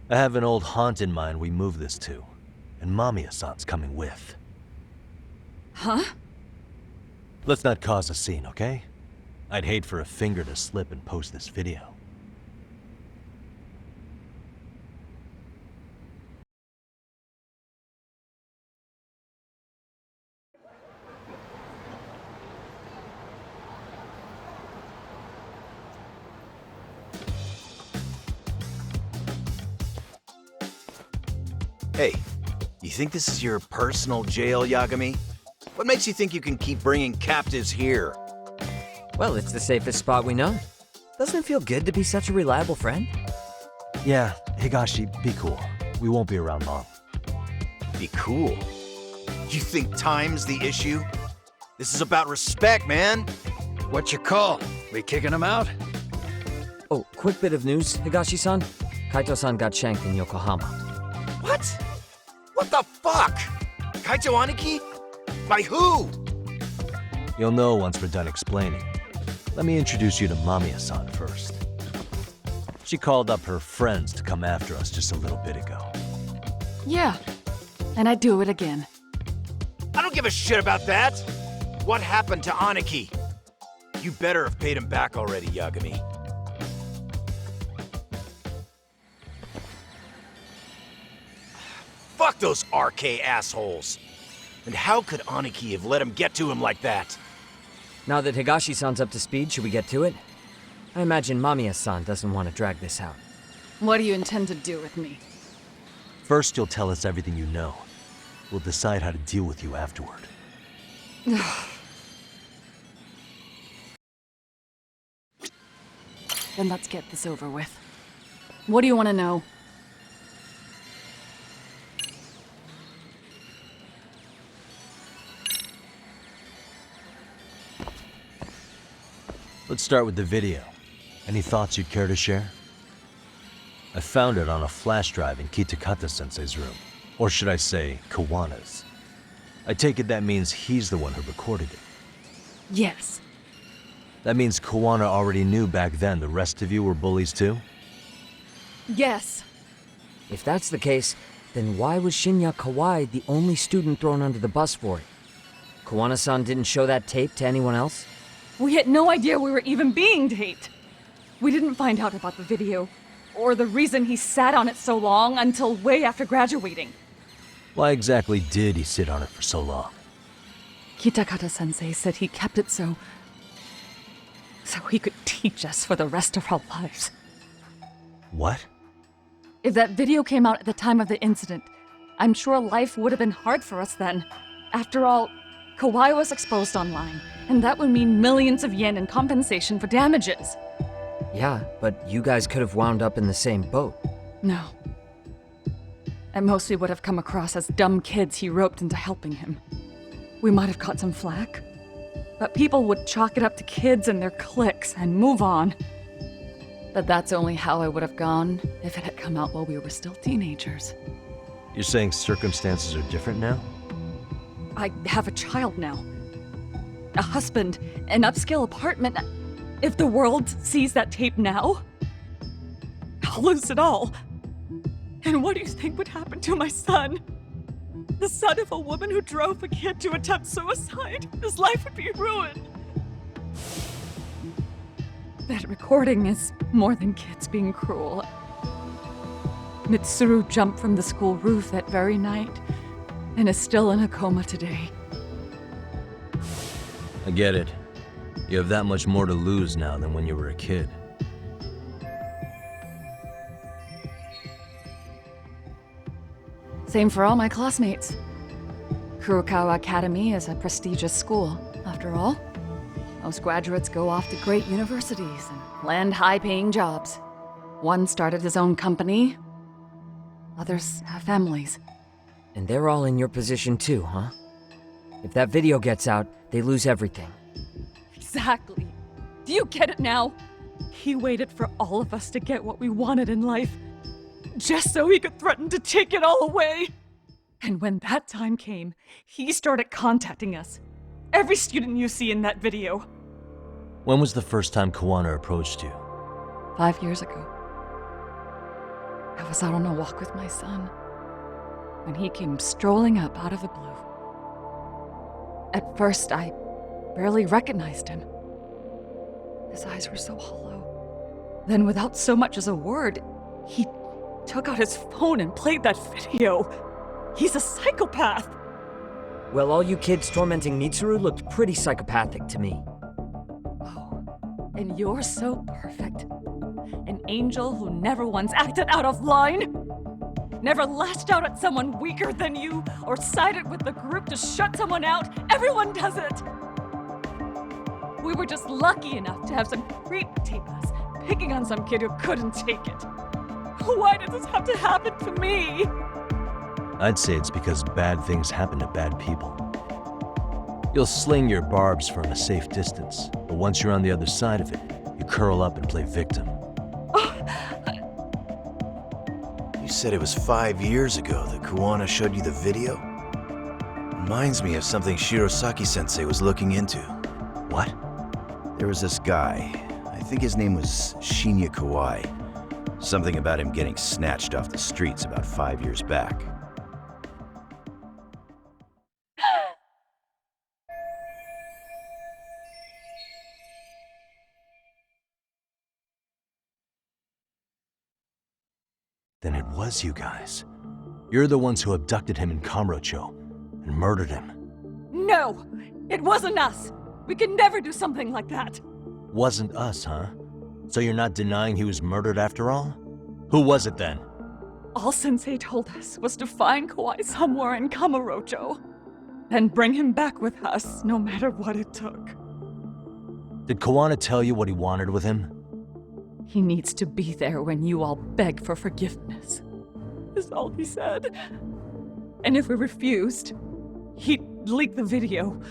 I have an old haunt in mind we move this to, and Mamiya-san's coming with. Huh? Let's not cause a scene, okay? I'd hate for a finger to slip and post this video. Hey, you think this is your personal jail, Yagami? What makes you think you can keep bringing captives here? Well, it's the safest spot we know. Doesn't it feel good to be such a reliable friend? Yeah, Higashi, be cool. We won't be around long. Be cool? You think time's the issue? This is about respect, man! What's your call? We kicking him out? Oh, quick bit of news, Higashi-san. Kaito-san got shanked in Yokohama. What? What the fuck? Kaito Aniki? By who? You'll know once we're done explaining. Let me introduce you to Mamiya-san first. She called up her friends to come after us just a little bit ago. Yeah, and I'd do it again. I don't give a shit about that! What happened to Aniki? You better have paid him back already, Yagami. Fuck those RK assholes! And how could Aniki have let him get to him like that? Now that Higashi-san's up to speed, should we get to it? I imagine Mamiya-san doesn't want to drag this out. What do you intend to do with me? First, you'll tell us everything you know. We'll decide how to deal with you afterward. Then let's get this over with. What do you want to know? Let's start with the video. Any thoughts you'd care to share? I found it on a flash drive in Kitakata-sensei's room. Or should I say, Kawana's. I take it that means he's the one who recorded it. Yes. That means Kawana already knew back then the rest of you were bullies too? Yes. If that's the case, then why was Shinya Kawai the only student thrown under the bus for it? Kawana-san didn't show that tape to anyone else? We had no idea we were even being taped. We didn't find out about the video, or the reason he sat on it so long until way after graduating. Why exactly did he sit on it for so long? Kitakata-sensei said he kept it so he could teach us for the rest of our lives. What? If that video came out at the time of the incident, I'm sure life would have been hard for us then. After all, Kawai was exposed online, and that would mean millions of yen in compensation for damages. Yeah, but you guys could have wound up in the same boat. No. At most, we would have come across as dumb kids he roped into helping him. We might have caught some flack, but people would chalk it up to kids and their cliques and move on. But that's only how it would have gone if it had come out while we were still teenagers. You're saying circumstances are different now? I have a child now. A husband, an upscale apartment. If the world sees that tape now, I'll lose it all. And what do you think would happen to my son? The son of a woman who drove a kid to attempt suicide. His life would be ruined. That recording is more than kids being cruel. Mitsuru jumped from the school roof that very night and is still in a coma today. I get it. You have that much more to lose now than when you were a kid. Same for all my classmates. Kurokawa Academy is a prestigious school, after all. Most graduates go off to great universities and land high-paying jobs. One started his own company. Others have families. And they're all in your position too, huh? If that video gets out, they lose everything. Exactly. Do you get it now? He waited for all of us to get what we wanted in life, just so he could threaten to take it all away. And when that time came, he started contacting us. Every student you see in that video. When was the first time Kawana approached you? 5 years ago. I was out on a walk with my son when he came strolling up out of the blue. At first, I barely recognized him. His eyes were so hollow. Then, without so much as a word, he took out his phone and played that video. He's a psychopath! Well, all you kids tormenting Mitsuru looked pretty psychopathic to me. Oh, and you're so perfect. An angel who never once acted out of line. Never lashed out at someone weaker than you, or sided with the group to shut someone out. Everyone does it! We were just lucky enough to have some creep tape us, picking on some kid who couldn't take it. Why did this have to happen to me? I'd say it's because bad things happen to bad people. You'll sling your barbs from a safe distance, but once you're on the other side of it, you curl up and play victim. You said it was 5 years ago that Kawana showed you the video? Reminds me of something Shirosaki-sensei was looking into. What? There was this guy. I think his name was Shinya Kawai. Something about him getting snatched off the streets about 5 years back. Then it was you guys. You're the ones who abducted him in Kamurocho and murdered him. No! It wasn't us! We could never do something like that! Wasn't us, huh? So you're not denying he was murdered after all? Who was it then? All Sensei told us was to find Kawai somewhere in Kamurocho, then bring him back with us, no matter what it took. Did Kawana tell you what he wanted with him? He needs to be there when you all beg for forgiveness, is all he said. And if we refused, he'd leak the video.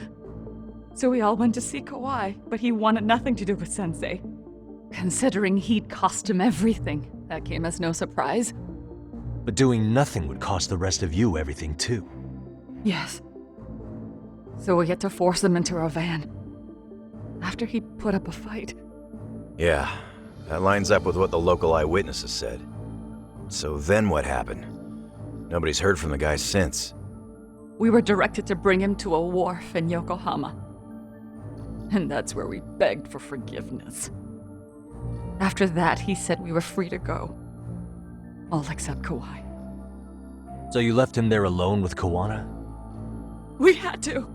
So we all went to see Kawai, but he wanted nothing to do with Sensei. Considering he'd cost him everything, that came as no surprise. But doing nothing would cost the rest of you everything too. Yes. So we had to force him into our van. After he put up a fight. Yeah, that lines up with what the local eyewitnesses said. So then what happened? Nobody's heard from the guy since. We were directed to bring him to a wharf in Yokohama. And that's where we begged for forgiveness. After that, he said we were free to go. All except Kawai. So you left him there alone with Kawana? We had to.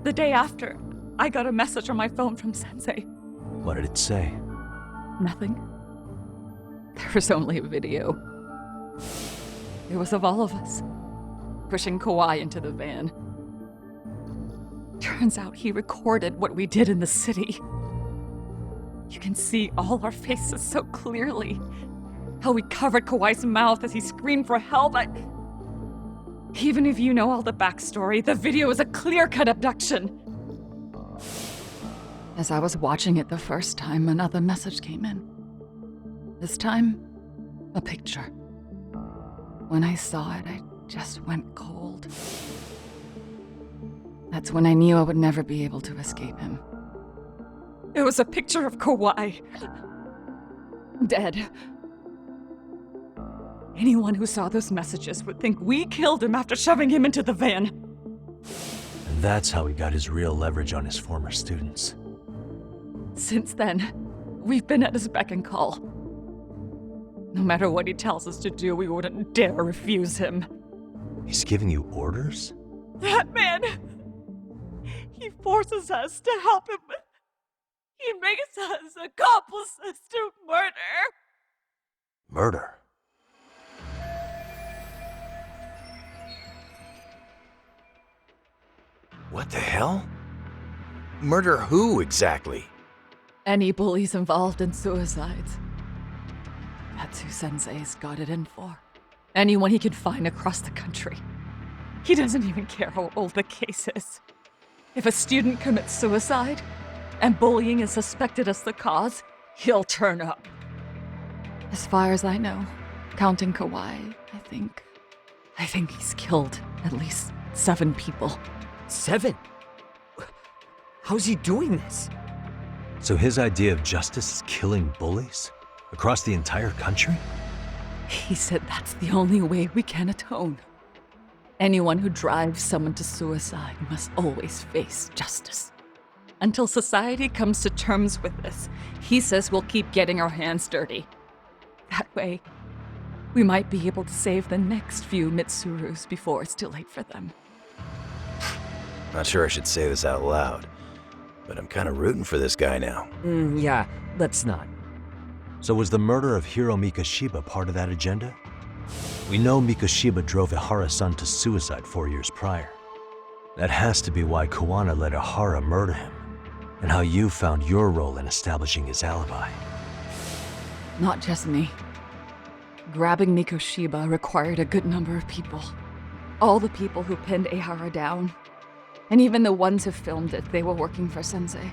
The day after, I got a message on my phone from Sensei. What did it say? Nothing. There was only a video. It was of all of us, pushing Kawai into the van. Turns out he recorded what we did in the city. You can see all our faces so clearly. How we covered Kawai's mouth as he screamed for help. Even if you know all the backstory, the video is a clear-cut abduction. As I was watching it the first time, another message came in. This time, a picture. When I saw it, I just went cold. That's when I knew I would never be able to escape him. It was a picture of Kawai. Dead. Anyone who saw those messages would think we killed him after shoving him into the van. And that's how he got his real leverage on his former students. Since then, we've been at his beck and call. No matter what he tells us to do, we wouldn't dare refuse him. He's giving you orders? That man! He forces us to help him. He makes us accomplices to murder. Murder? What the hell? Murder who, exactly? Any bullies involved in suicides. That's who Sensei's got it in for. Anyone he can find across the country. He doesn't even care how old the case is. If a student commits suicide, and bullying is suspected as the cause, he'll turn up. As far as I know, counting Kawhi, I think he's killed at least 7 people. 7? How's he doing this? So his idea of justice is killing bullies? Across the entire country? He said that's the only way we can atone. Anyone who drives someone to suicide must always face justice. Until society comes to terms with this, he says we'll keep getting our hands dirty. That way, we might be able to save the next few Mitsurus before it's too late for them. Not sure I should say this out loud, but I'm kind of rooting for this guy now. Yeah, let's not. So was the murder of Hiro Mikoshiba part of that agenda? We know Mikoshiba drove Ihara-san to suicide 4 years prior. That has to be why Kawana let Ihara murder him, and how you found your role in establishing his alibi. Not just me. Grabbing Mikoshiba required a good number of people. All the people who pinned Ihara down. And even the ones who filmed it, they were working for Sensei.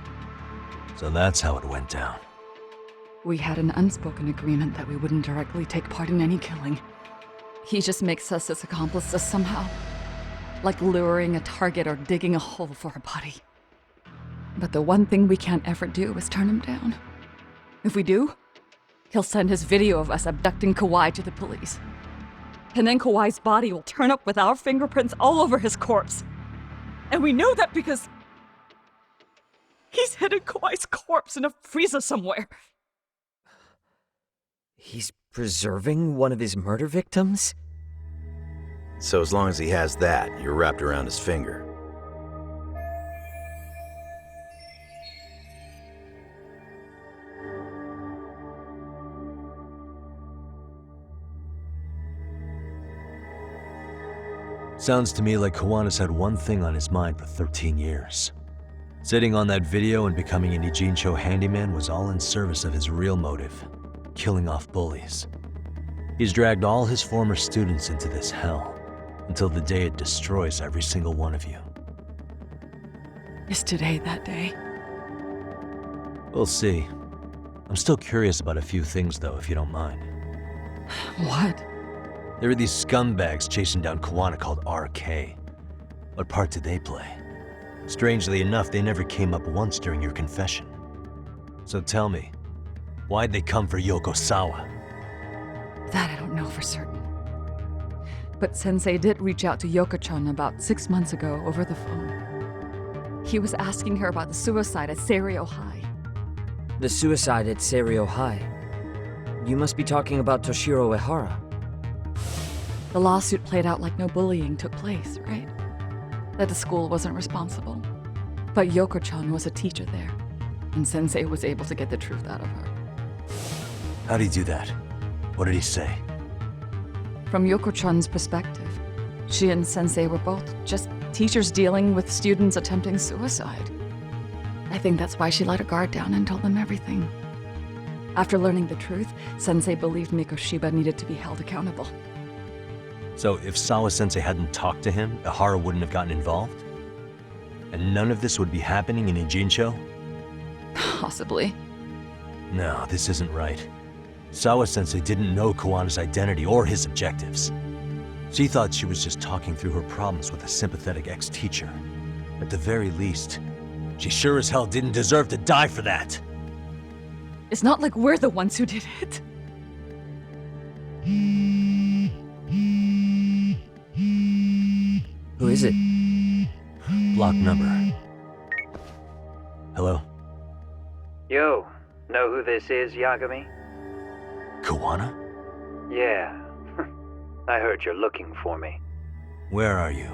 So that's how it went down. We had an unspoken agreement that we wouldn't directly take part in any killing. He just makes us his accomplices somehow. Like luring a target or digging a hole for a body. But the one thing we can't ever do is turn him down. If we do, he'll send his video of us abducting Kawhi to the police. And then Kawhi's body will turn up with our fingerprints all over his corpse. And we know that because he's hidden Kawhi's corpse in a freezer somewhere. He's preserving one of his murder victims? So as long as he has that, you're wrapped around his finger. Sounds to me like Kawana's had one thing on his mind for 13 years. Sitting on that video and becoming an Ijincho handyman was all in service of his real motive, killing off bullies. He's dragged all his former students into this hell, until the day it destroys every single one of you. Is today that day? We'll see. I'm still curious about a few things though, if you don't mind. What? There are these scumbags chasing down Kawana called RK. What part did they play? Strangely enough, they never came up once during your confession. So tell me, why'd they come for Yokosawa? That I don't know for certain. But Sensei did reach out to Yoko-chan about 6 months ago over the phone. He was asking her about the suicide at Seiryo High. The suicide at Seiryo High? You must be talking about Toshiro Ehara. The lawsuit played out like no bullying took place, right? That the school wasn't responsible. But Yoko-chan was a teacher there, and Sensei was able to get the truth out of her. How'd he do that? What did he say? From Yoko-chan's perspective, she and Sensei were both just teachers dealing with students attempting suicide. I think that's why she let her guard down and told them everything. After learning the truth, Sensei believed Mikoshiba needed to be held accountable. So if Sawa-sensei hadn't talked to him, Ihara wouldn't have gotten involved? And none of this would be happening in Ijincho? Possibly. No, this isn't right. Sawa-sensei didn't know Kawana's identity or his objectives. She thought she was just talking through her problems with a sympathetic ex-teacher. At the very least, she sure as hell didn't deserve to die for that! It's not like we're the ones who did it. Who is it? Block number. Hello? Yo, know who this is, Yagami? Kawana? Yeah. I heard you're looking for me. Where are you?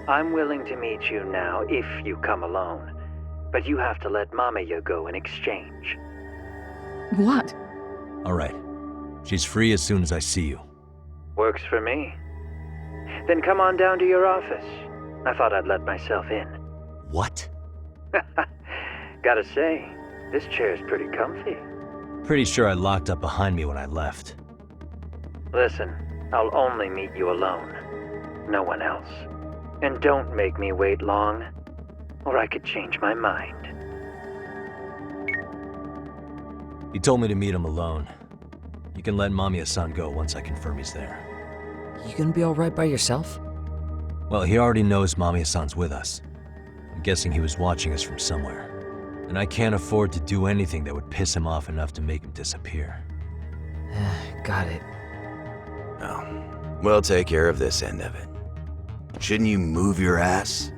I'm willing to meet you now if you come alone. But you have to let Mamiya go in exchange. What? Alright. She's free as soon as I see you. Works for me. Then come on down to your office. I thought I'd let myself in. What? Gotta say, this chair's pretty comfy. Pretty sure I locked up behind me when I left. Listen, I'll only meet you alone. No one else. And don't make me wait long, or I could change my mind. He told me to meet him alone. You can let Mamiya-san go once I confirm he's there. You gonna be alright by yourself? Well, he already knows Mamiya-san's with us. I'm guessing he was watching us from somewhere. And I can't afford to do anything that would piss him off enough to make him disappear. Got it. Oh, we'll take care of this end of it. Shouldn't you move your ass?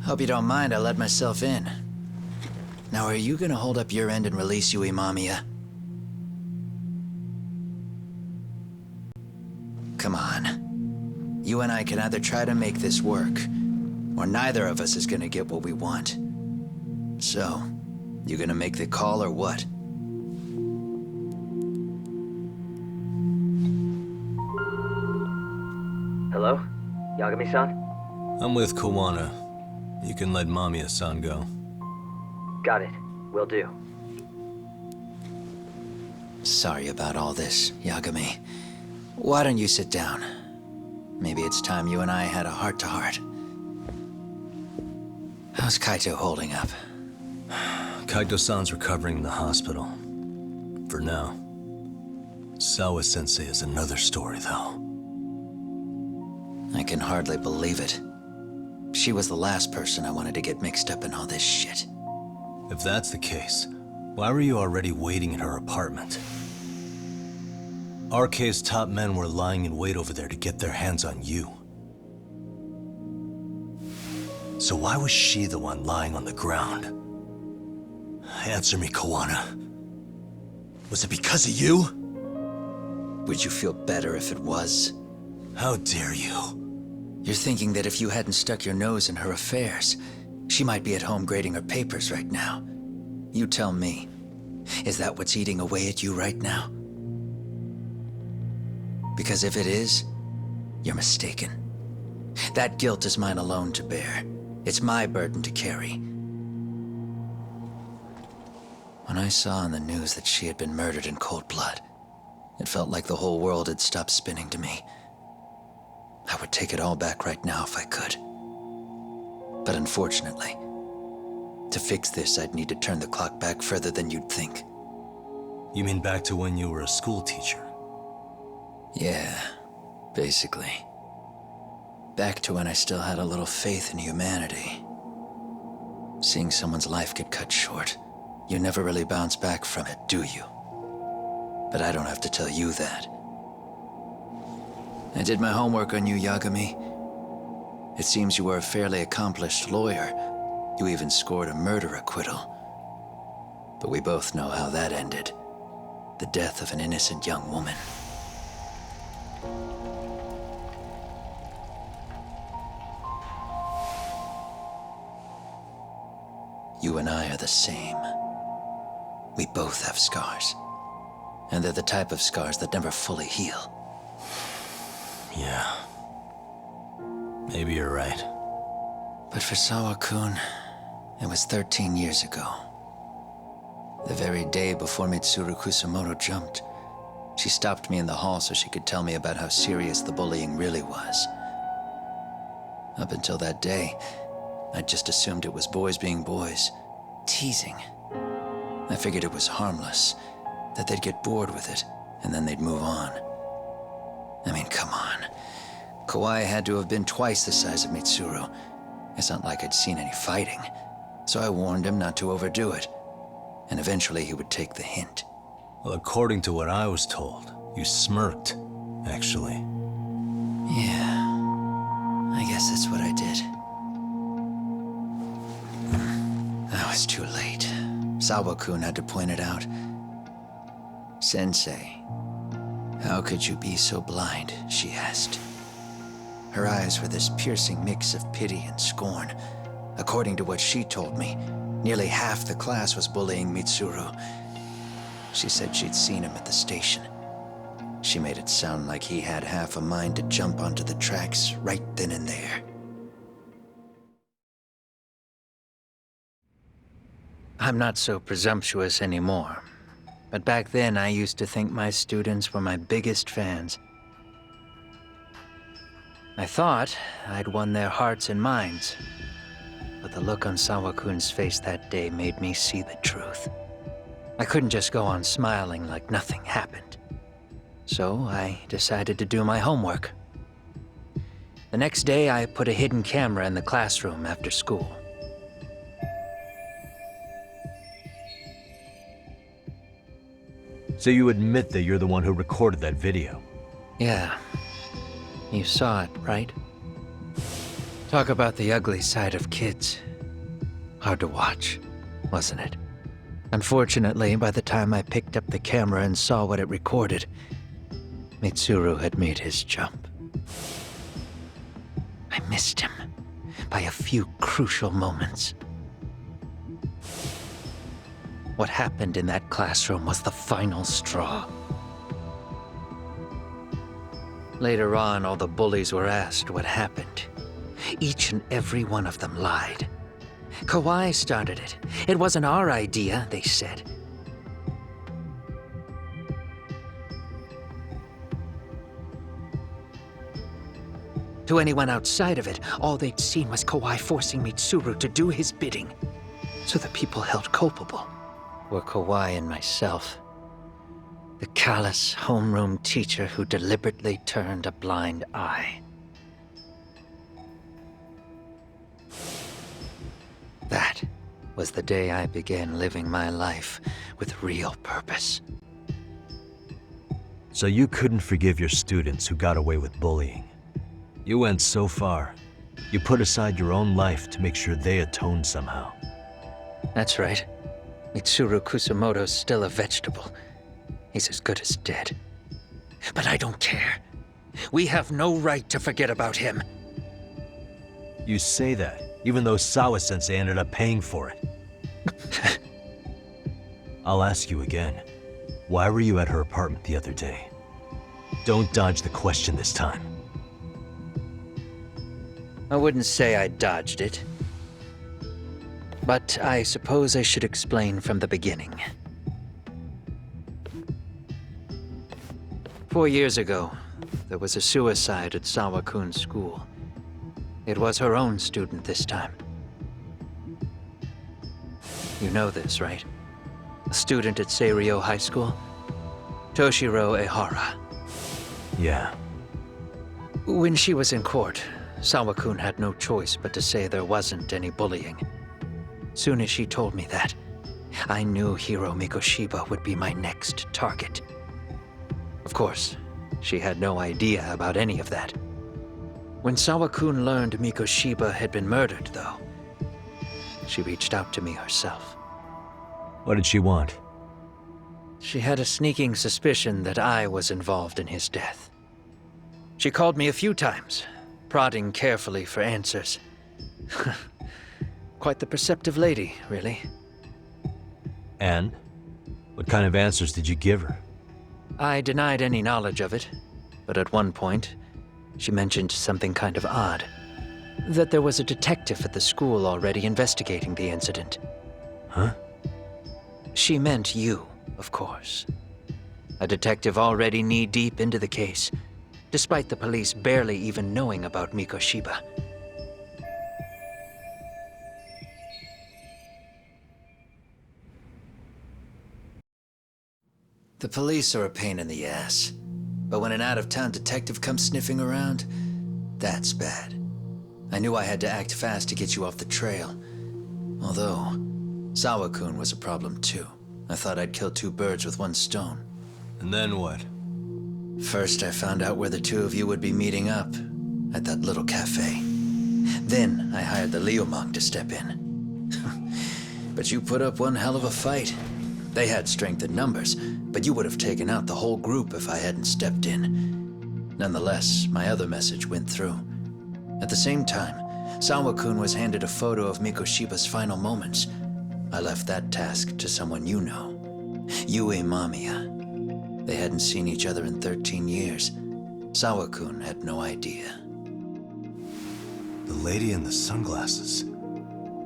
Hope you don't mind I let myself in. Now, are you gonna hold up your end and release Yui Mamiya? Come on. You and I can either try to make this work, or neither of us is gonna get what we want. So, you gonna make the call or what? Hello? Yagami-san? I'm with Kawana. You can let Mamiya-san go. Got it. Will do. Sorry about all this, Yagami. Why don't you sit down? Maybe it's time you and I had a heart-to-heart. How's Kaito holding up? Kaito-san's recovering in the hospital. For now. Sawa-sensei is another story, though. I can hardly believe it. She was the last person I wanted to get mixed up in all this shit. If that's the case, why were you already waiting in her apartment? RK's top men were lying in wait over there to get their hands on you. So why was she the one lying on the ground? Answer me, Kawana. Was it because of you? Would you feel better if it was? How dare you? You're thinking that if you hadn't stuck your nose in her affairs, she might be at home grading her papers right now. You tell me, is that what's eating away at you right now? Because if it is, you're mistaken. That guilt is mine alone to bear. It's my burden to carry. When I saw on the news that she had been murdered in cold blood, it felt like the whole world had stopped spinning to me. I would take it all back right now if I could. But unfortunately, to fix this, I'd need to turn the clock back further than you'd think. You mean back to when you were a school teacher? Yeah, basically. Back to when I still had a little faith in humanity. Seeing someone's life get cut short, you never really bounce back from it, do you? But I don't have to tell you that. I did my homework on you, Yagami. It seems you were a fairly accomplished lawyer. You even scored a murder acquittal. But we both know how that ended. The death of an innocent young woman. You and I are the same. We both have scars. And they're the type of scars that never fully heal. Yeah. Maybe you're right. But for Sawa-kun, it was 13 years ago. The very day before Mitsuru Kusamoto jumped, she stopped me in the hall so she could tell me about how serious the bullying really was. Up until that day, I just assumed it was boys being boys, teasing. I figured it was harmless, that they'd get bored with it, and then they'd move on. I mean, come on. Kawai had to have been twice the size of Mitsuru. It's not like I'd seen any fighting. So I warned him not to overdo it. And eventually he would take the hint. Well, according to what I was told, you smirked, actually. Yeah. I guess that's what I did. I was too late. Sawa-kun had to point it out. Sensei, how could you be so blind? She asked. Her eyes were this piercing mix of pity and scorn. According to what she told me, nearly half the class was bullying Mitsuru. She said she'd seen him at the station. She made it sound like he had half a mind to jump onto the tracks right then and there. I'm not so presumptuous anymore. But back then, I used to think my students were my biggest fans. I thought I'd won their hearts and minds. But the look on Sawa-kun's face that day made me see the truth. I couldn't just go on smiling like nothing happened. So I decided to do my homework. The next day, I put a hidden camera in the classroom after school. So you admit that you're the one who recorded that video? Yeah. You saw it, right? Talk about the ugly side of kids. Hard to watch, wasn't it? Unfortunately, by the time I picked up the camera and saw what it recorded, Mitsuru had made his jump. I missed him by a few crucial moments. What happened in that classroom was the final straw. Later on, all the bullies were asked what happened. Each and every one of them lied. Kawai started it. It wasn't our idea, they said. To anyone outside of it, all they'd seen was Kawai forcing Mitsuru to do his bidding. So the people held culpable were Kawai and myself. The callous homeroom teacher who deliberately turned a blind eye. That was the day I began living my life with real purpose. So you couldn't forgive your students who got away with bullying. You went so far, you put aside your own life to make sure they atoned somehow. That's right. Mitsuru Kusamoto's still a vegetable. He's as good as dead. But I don't care. We have no right to forget about him. You say that, even though Sawa-sensei ended up paying for it. I'll ask you again. Why were you at her apartment the other day? Don't dodge the question this time. I wouldn't say I dodged it. But I suppose I should explain from the beginning. 4 years ago, there was a suicide at Sawa-kun's school. It was her own student this time. You know this, right? A student at Seiryo High School? Toshiro Ehara. Yeah. When she was in court, Sawa-kun had no choice but to say there wasn't any bullying. Soon as she told me that, I knew Hiro Mikoshiba would be my next target. Of course, she had no idea about any of that. When Sawa-kun learned Mikoshiba had been murdered, though, she reached out to me herself. What did she want? She had a sneaking suspicion that I was involved in his death. She called me a few times, prodding carefully for answers. Quite the perceptive lady, really. And? What kind of answers did you give her? I denied any knowledge of it, but at one point, she mentioned something kind of odd. That there was a detective at the school already investigating the incident. Huh? She meant you, of course. A detective already knee-deep into the case, despite the police barely even knowing about Mikoshiba. The police are a pain in the ass, but when an out-of-town detective comes sniffing around, that's bad. I knew I had to act fast to get you off the trail. Although, Sawa-kun was a problem too. I thought I'd kill two birds with one stone. And then what? First, I found out where the two of you would be meeting up, at that little cafe. Then, I hired the Liumang to step in. But you put up one hell of a fight. They had strength in numbers, but you would have taken out the whole group if I hadn't stepped in. Nonetheless, my other message went through. At the same time, Sawa-kun was handed a photo of Mikoshiba's final moments. I left that task to someone you know. Yue Mamiya. They hadn't seen each other in 13 years. Sawa-kun had no idea. The lady in the sunglasses.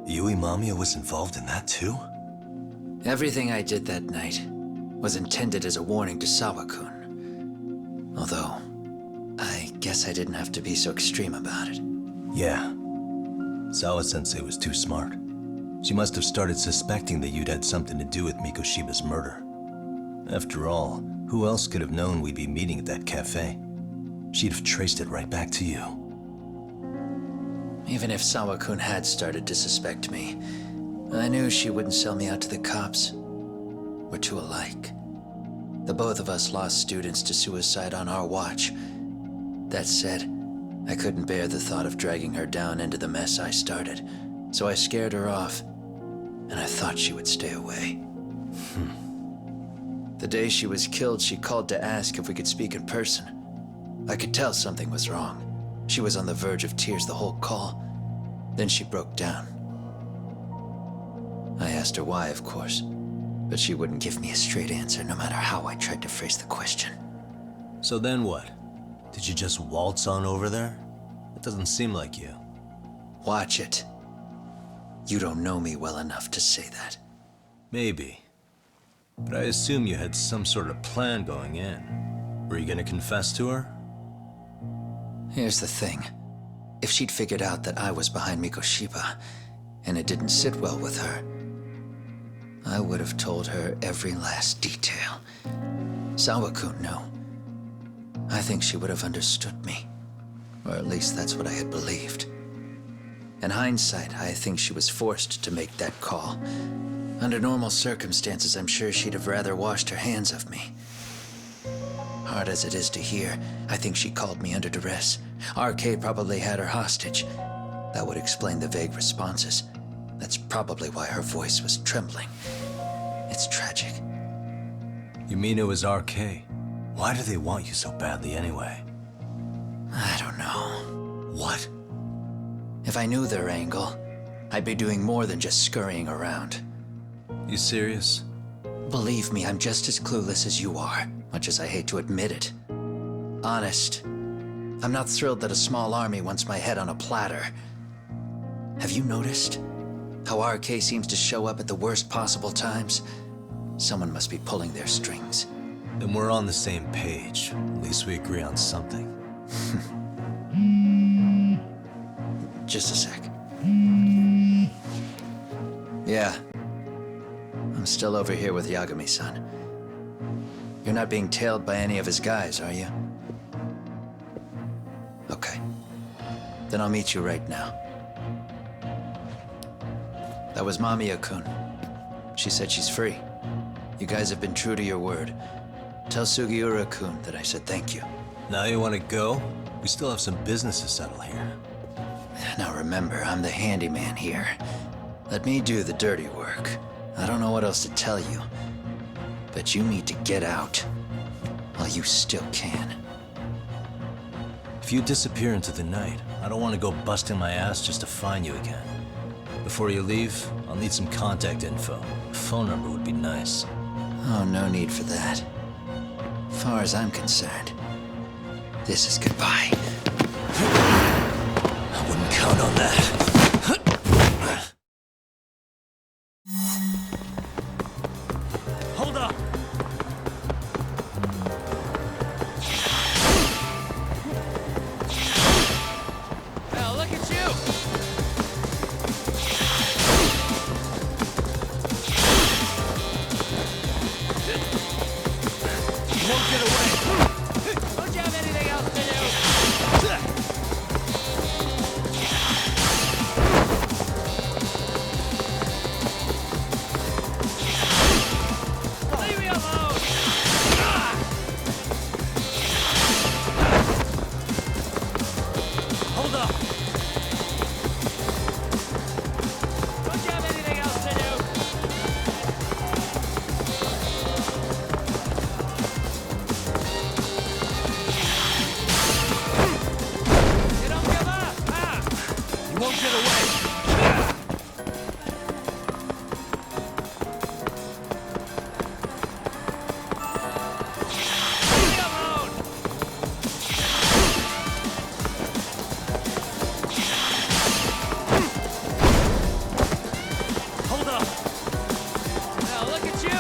Yue Mamiya was involved in that too? Everything I did that night was intended as a warning to Sawa-kun. Although, I guess I didn't have to be so extreme about it. Yeah. Sawa-sensei was too smart. She must have started suspecting that you'd had something to do with Mikoshiba's murder. After all, who else could have known we'd be meeting at that cafe? She'd have traced it right back to you. Even if Sawa-kun had started to suspect me, I knew she wouldn't sell me out to the cops. We're too alike. The both of us lost students to suicide on our watch. That said, I couldn't bear the thought of dragging her down into the mess I started, so I scared her off, and I thought she would stay away. The day she was killed, she called to ask if we could speak in person. I could tell something was wrong. She was on the verge of tears the whole call. Then she broke down. I asked her why, of course, but she wouldn't give me a straight answer no matter how I tried to phrase the question. So then what? Did you just waltz on over there? It doesn't seem like you. Watch it. You don't know me well enough to say that. Maybe. But I assume you had some sort of plan going in. Were you gonna confess to her? Here's the thing. If she'd figured out that I was behind Mikoshiba, and it didn't sit well with her, I would have told her every last detail. Sawa-kun knew. I think she would have understood me. Or at least that's what I had believed. In hindsight, I think she was forced to make that call. Under normal circumstances, I'm sure she'd have rather washed her hands of me. Hard as it is to hear, I think she called me under duress. RK probably had her hostage. That would explain the vague responses. That's probably why her voice was trembling. It's tragic. You mean it was RK? Why do they want you so badly anyway? I don't know. What? If I knew their angle, I'd be doing more than just scurrying around. You serious? Believe me, I'm just as clueless as you are, much as I hate to admit it. Honest, I'm not thrilled that a small army wants my head on a platter. Have you noticed how RK seems to show up at the worst possible times? Someone must be pulling their strings. Then we're on the same page. At least we agree on something. Just a sec. Yeah. I'm still over here with Yagami-san. You're not being tailed by any of his guys, are you? Okay. Then I'll meet you right now. That was Mamiya-kun. She said she's free. You guys have been true to your word. Tell Sugiura-kun that I said thank you. Now you want to go? We still have some business to settle here. Now remember, I'm the handyman here. Let me do the dirty work. I don't know what else to tell you. But you need to get out. While you still can. If you disappear into the night, I don't want to go busting my ass just to find you again. Before you leave, I'll need some contact info. A phone number would be nice. Oh, no need for that. As far as I'm concerned, this is goodbye. I wouldn't count on that. Hold up! Now look at you! You won't get away! Don't you have anything else to do? Leave me alone! Hold up! Don't you have anything else to do? You don't give up, huh? You won't get away. Leave me alone! Hold up! Now look at you!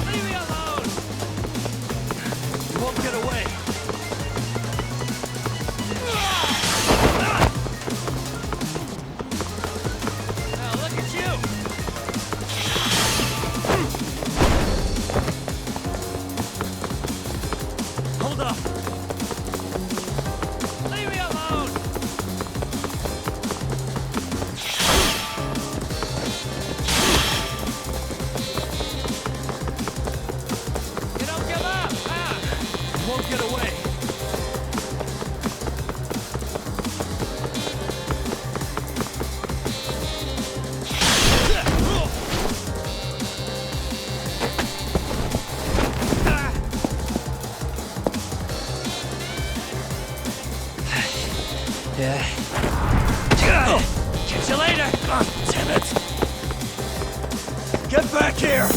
Leave me alone! You won't get away! Now look at you! Hold up! Leave me alone! You don't give up, huh? You won't get away. Yeah. Catch you later! Damn it! Get back here!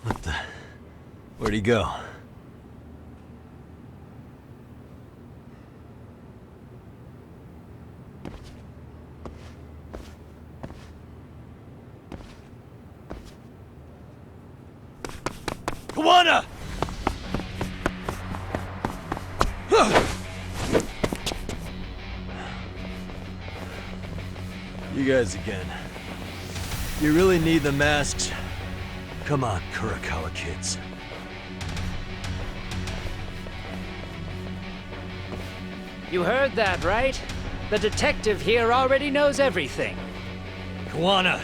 What the? Where'd he go? Kawana! You guys again. You really need the masks? Come on, Kurakawa kids. You heard that, right? The detective here already knows everything. Kawana!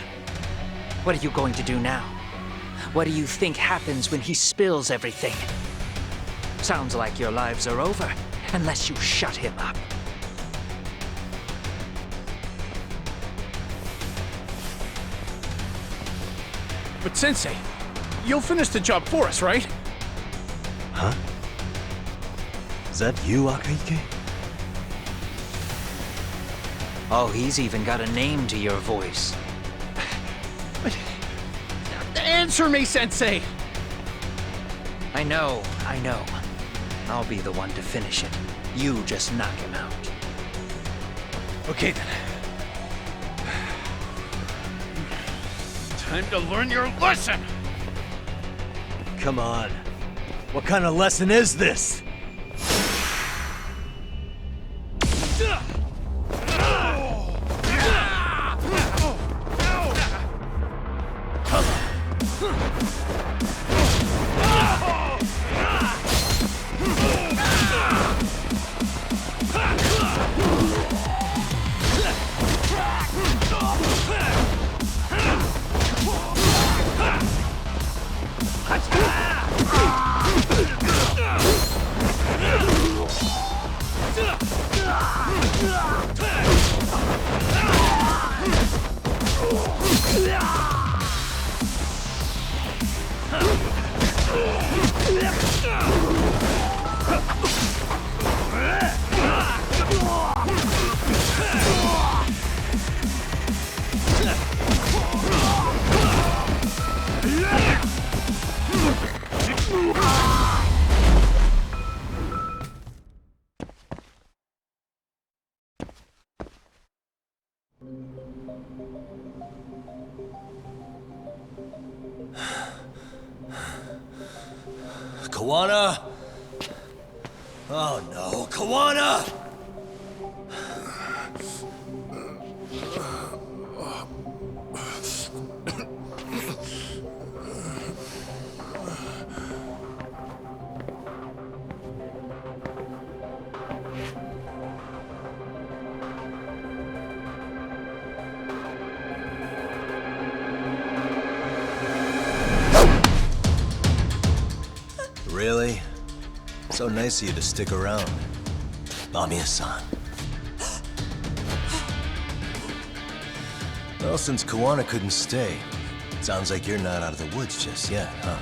What are you going to do now? What do you think happens when he spills everything? Sounds like your lives are over, unless you shut him up. But Sensei, you'll finish the job for us, right? Huh? Is that you, Akahike? Oh, he's even got a name to your voice. Answer me, Sensei! I know. I'll be the one to finish it. You just knock him out. Okay then. Time to learn your lesson! Come on. What kind of lesson is this? Kawana! Oh no, Kawana! Really? So nice of you to stick around. Mamiya-san. Well, since Kawana couldn't stay, sounds like you're not out of the woods just yet, huh?